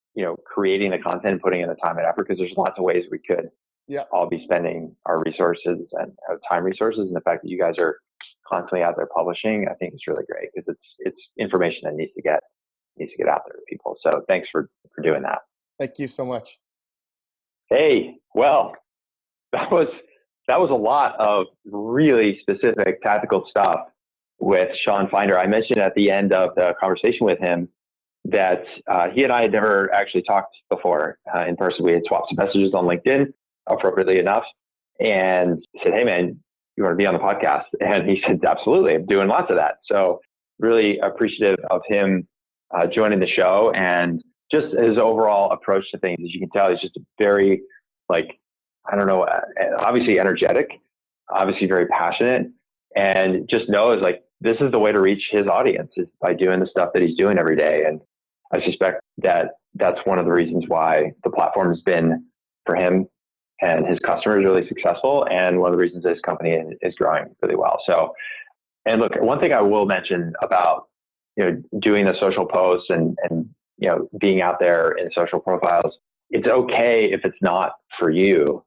creating the content and putting in the time and effort, because there's lots of ways we could all be spending our resources and time resources. And the fact that you guys are constantly out there publishing, I think is really great, because it's information that needs to get out there to people. So thanks for doing that.
Thank you so much.
Hey, well, that was a lot of really specific tactical stuff with Shawn Finder. I mentioned at the end of the conversation with him that he and I had never actually talked before in person. We had swapped some messages on LinkedIn, appropriately enough, and said, hey man, you want to be on the podcast? And he said, absolutely. I'm doing lots of that. So really appreciative of him joining the show, and just his overall approach to things. As you can tell, he's just very, obviously energetic, obviously very passionate, and just knows this is the way to reach his audience, is by doing the stuff that he's doing every day. And I suspect that that's one of the reasons why the platform has been, for him and his customers, really successful, and one of the reasons his company is growing really well. So, and look, one thing I will mention about, doing the social posts and being out there in social profiles, it's okay if it's not for you.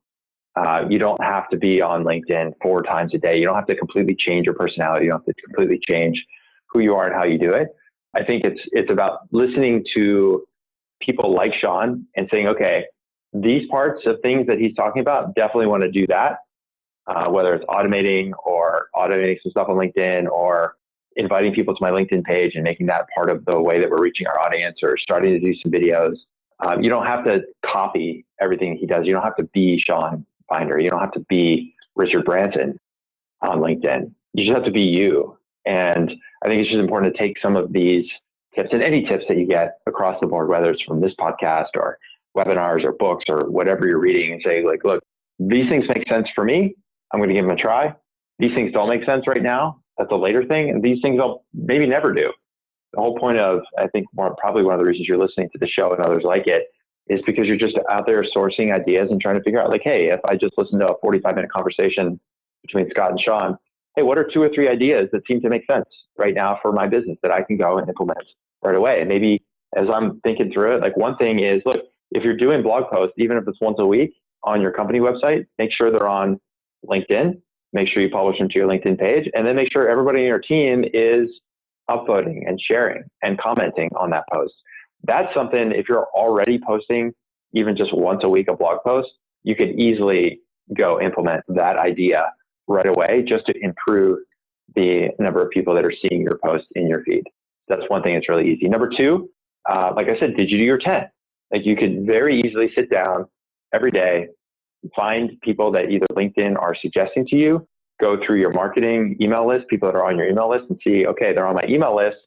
You don't have to be on LinkedIn 4 times a day. You don't have to completely change your personality. You don't have to completely change who you are and how you do it. I think it's about listening to people like Shawn and saying, okay, these parts of things that he's talking about, definitely want to do that. Whether it's automating some stuff on LinkedIn, or inviting people to my LinkedIn page and making that part of the way that we're reaching our audience, or starting to do some videos. You don't have to copy everything he does. You don't have to be Shawn Finder. You don't have to be Richard Branson on LinkedIn. You just have to be you. And I think it's just important to take some of these tips, and any tips that you get across the board, whether it's from this podcast or webinars or books or whatever you're reading, and say, look, these things make sense for me. I'm going to give them a try. These things don't make sense right now. That's a later thing. And these things I'll maybe never do. The whole point of, I think, probably one of the reasons you're listening to the show and others like it, is because you're just out there sourcing ideas and trying to figure out, hey, if I just listen to a 45-minute conversation between Scott and Shawn, hey, what are 2 or 3 ideas that seem to make sense right now for my business that I can go and implement right away? And maybe as I'm thinking through it, one thing is, look, if you're doing blog posts, even if it's once a week on your company website, make sure they're on LinkedIn. Make sure you publish them to your LinkedIn page, and then make sure everybody in your team is upvoting and sharing and commenting on that post. That's something, if you're already posting even just once a week a blog post, you could easily go implement that idea right away, just to improve the number of people that are seeing your post in your feed. That's one thing that's really easy. Number 2, like I said, did you do your 10? You could very easily sit down every day, find people that either LinkedIn are suggesting to you, go through your marketing email list, people that are on your email list, and see, okay, they're on my email list,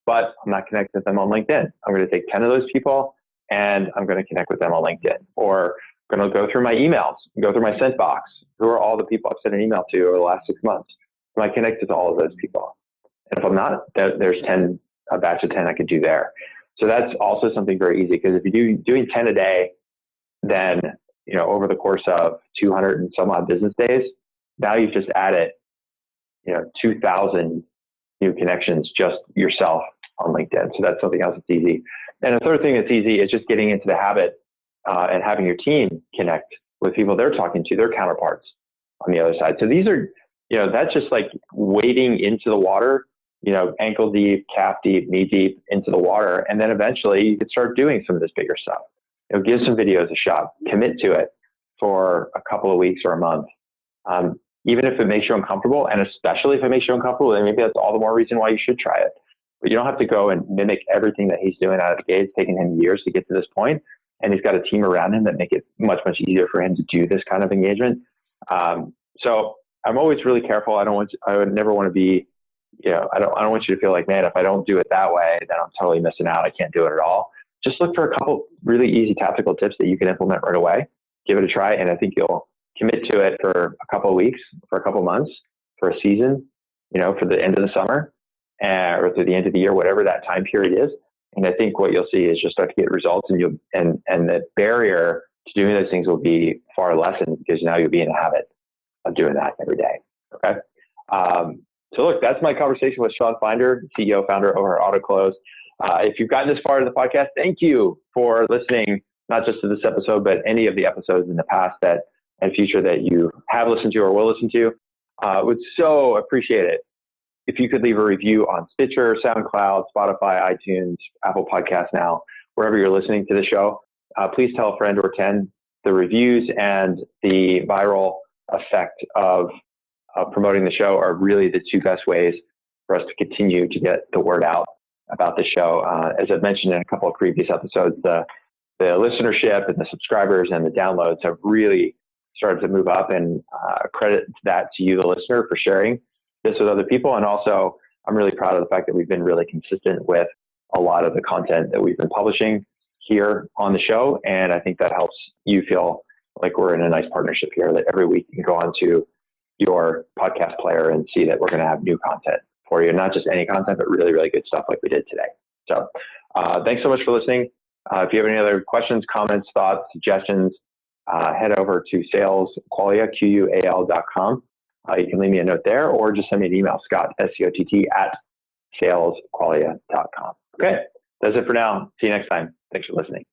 but I'm not connected with them on LinkedIn. I'm going to take 10 of those people and I'm going to connect with them on LinkedIn. Or I'm going to go through my emails, go through my sent box. Who are all the people I've sent an email to over the last 6 months? Am I connected to all of those people? And if I'm not, there's a batch of 10 I could do there. So that's also something very easy, because if you're doing 10 a day, then over the course of 200 and some odd business days, now you've just added 2,000 new connections just yourself on LinkedIn. So that's something else that's easy. And the third thing that's easy is just getting into the habit and having your team connect with people they're talking to, their counterparts on the other side. So these are, that's just wading into the water, ankle deep, calf deep, knee deep into the water. And then eventually you can start doing some of this bigger stuff. Give some videos a shot, commit to it for a couple of weeks or a month. Even if it makes you uncomfortable, and especially if it makes you uncomfortable, then maybe that's all the more reason why you should try it. But you don't have to go and mimic everything that he's doing out of the gate. It's taken him years to get to this point, and he's got a team around him that make it much, much easier for him to do this kind of engagement. So I'm always really careful. I would never want to be, I don't want you to feel like, man, if I don't do it that way, then I'm totally missing out. I can't do it at all. Just look for a couple really easy tactical tips that you can implement right away. Give it a try, and I think you'll commit to it for a couple of weeks, for a couple of months, for a season, for the end of the summer, or through the end of the year, whatever that time period is. And I think what you'll see is just start to get results, and and the barrier to doing those things will be far lessened, because now you'll be in a habit of doing that every day. Okay. So look, that's my conversation with Shawn Finder, CEO, founder over at Autoklose. If you've gotten this far in the podcast, thank you for listening, not just to this episode, but any of the episodes in the past and future that you have listened to or will listen to. Would so appreciate it if you could leave a review on Stitcher, SoundCloud, Spotify, iTunes, Apple Podcasts now, wherever you're listening to the show. Please tell a friend or 10. The reviews and the viral effect of promoting the show are really the 2 best ways for us to continue to get the word out about the show. As I've mentioned in a couple of previous episodes, the listenership and the subscribers and the downloads have really started to move up, and credit that to you, the listener, for sharing this with other people. And also, I'm really proud of the fact that we've been really consistent with a lot of the content that we've been publishing here on the show. And I think that helps you feel like we're in a nice partnership here, that every week you can go onto your podcast player and see that we're going to have new content for you. Not just any content, but really, really good stuff like we did today. So thanks so much for listening. If you have any other questions, comments, thoughts, suggestions, head over to salesqualia, QUAL.com. You can leave me a note there, or just send me an email, Scott, SCOTT, at salesqualia.com. Okay, that's it for now. See you next time. Thanks for listening.